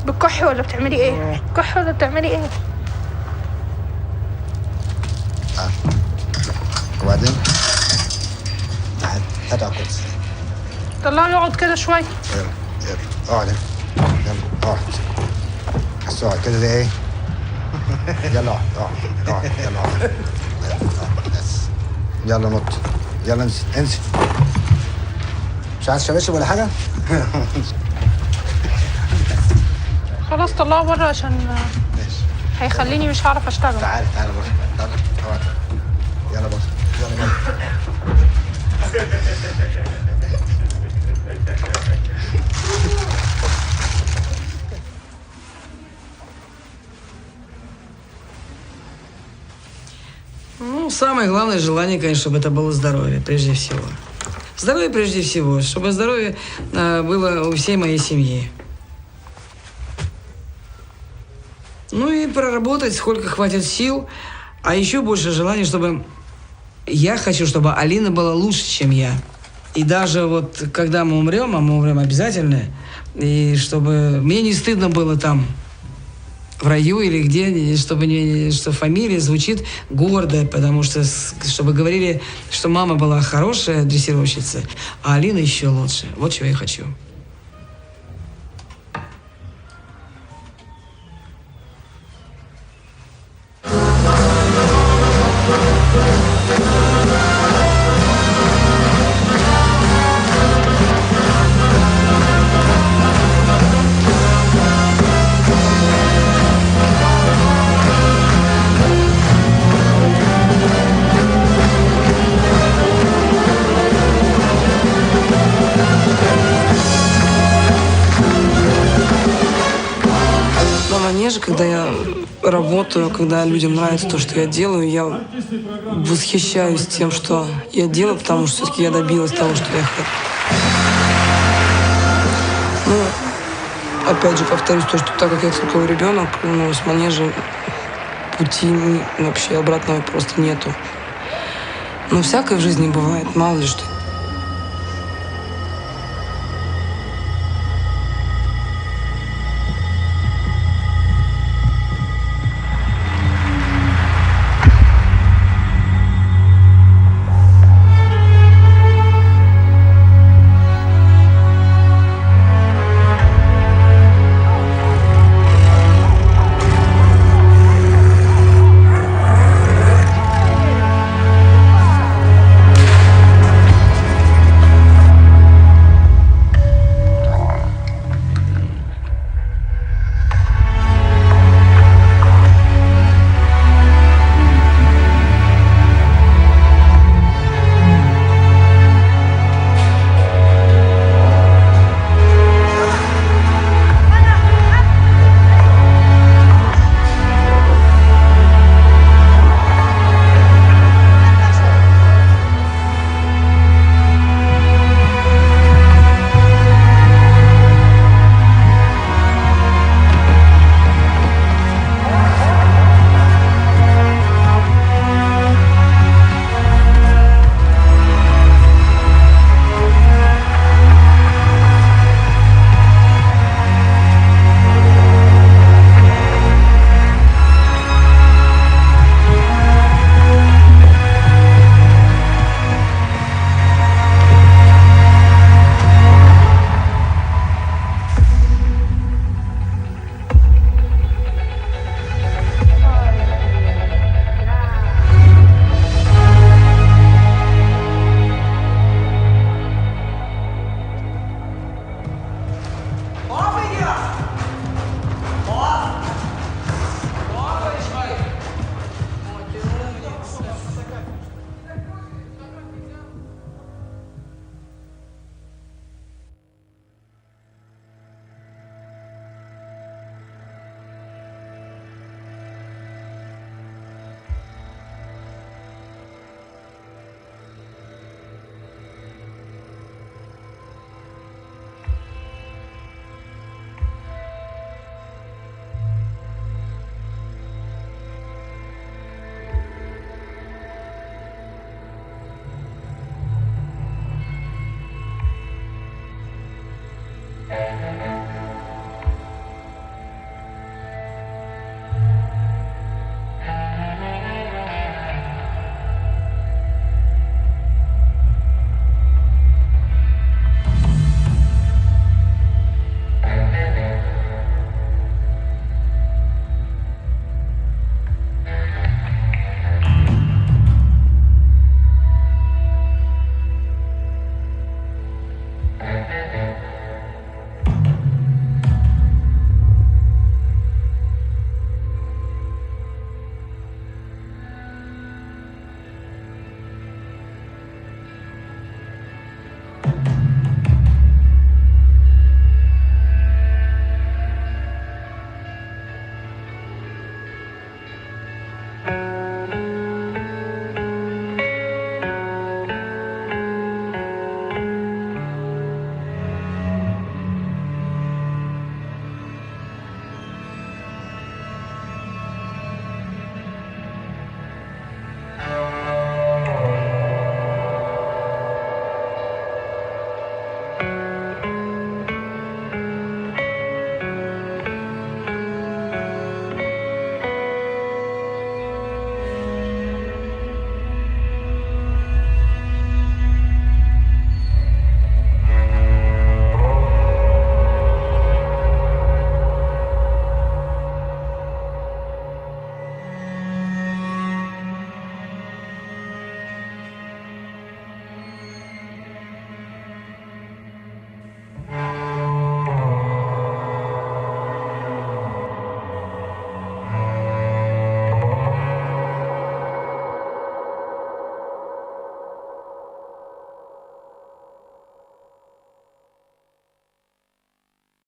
بتكحي ولا بتعملي ايه؟ بتكحي ولا بتعملي ايه؟ وبعدين هات على الكرسي. طلعه يقعد كده شوية. يلا يلا اقعد يلا اقعد. بس اقعد كده زي ايه؟ يلا اقعد يلا اقعد. بس يلا نط. يلا انزل. مش عايز شباشب ولا حاجة؟ خلاص طلعه بره عشان هيخليني مش هعرف اشتغل. تعال بره. تعال اقعد. يلا بره. يلا بره. Ну, самое главное желание, конечно, чтобы это было здоровье, прежде всего. Здоровье прежде всего, чтобы здоровье было у всей моей семьи. Ну и проработать, сколько хватит сил, а еще больше желания, чтобы... Я хочу, чтобы Алина была лучше, чем я. И даже вот, когда мы умрем, а мы умрем обязательно, и чтобы мне не стыдно было там, в раю или где, что фамилия звучит гордо, потому что, чтобы говорили, что мама была хорошая дрессировщица, а Алина еще лучше. Вот чего я хочу. Когда я работаю, когда людям нравится то, что я делаю, я восхищаюсь тем, что я делаю, потому что все-таки я добилась того, что я хочу. Ну, опять же, повторюсь, то, что так как я цирковой ребенок, с манежа пути вообще обратного просто нету. Но всякое в жизни бывает, мало ли что. Thank you.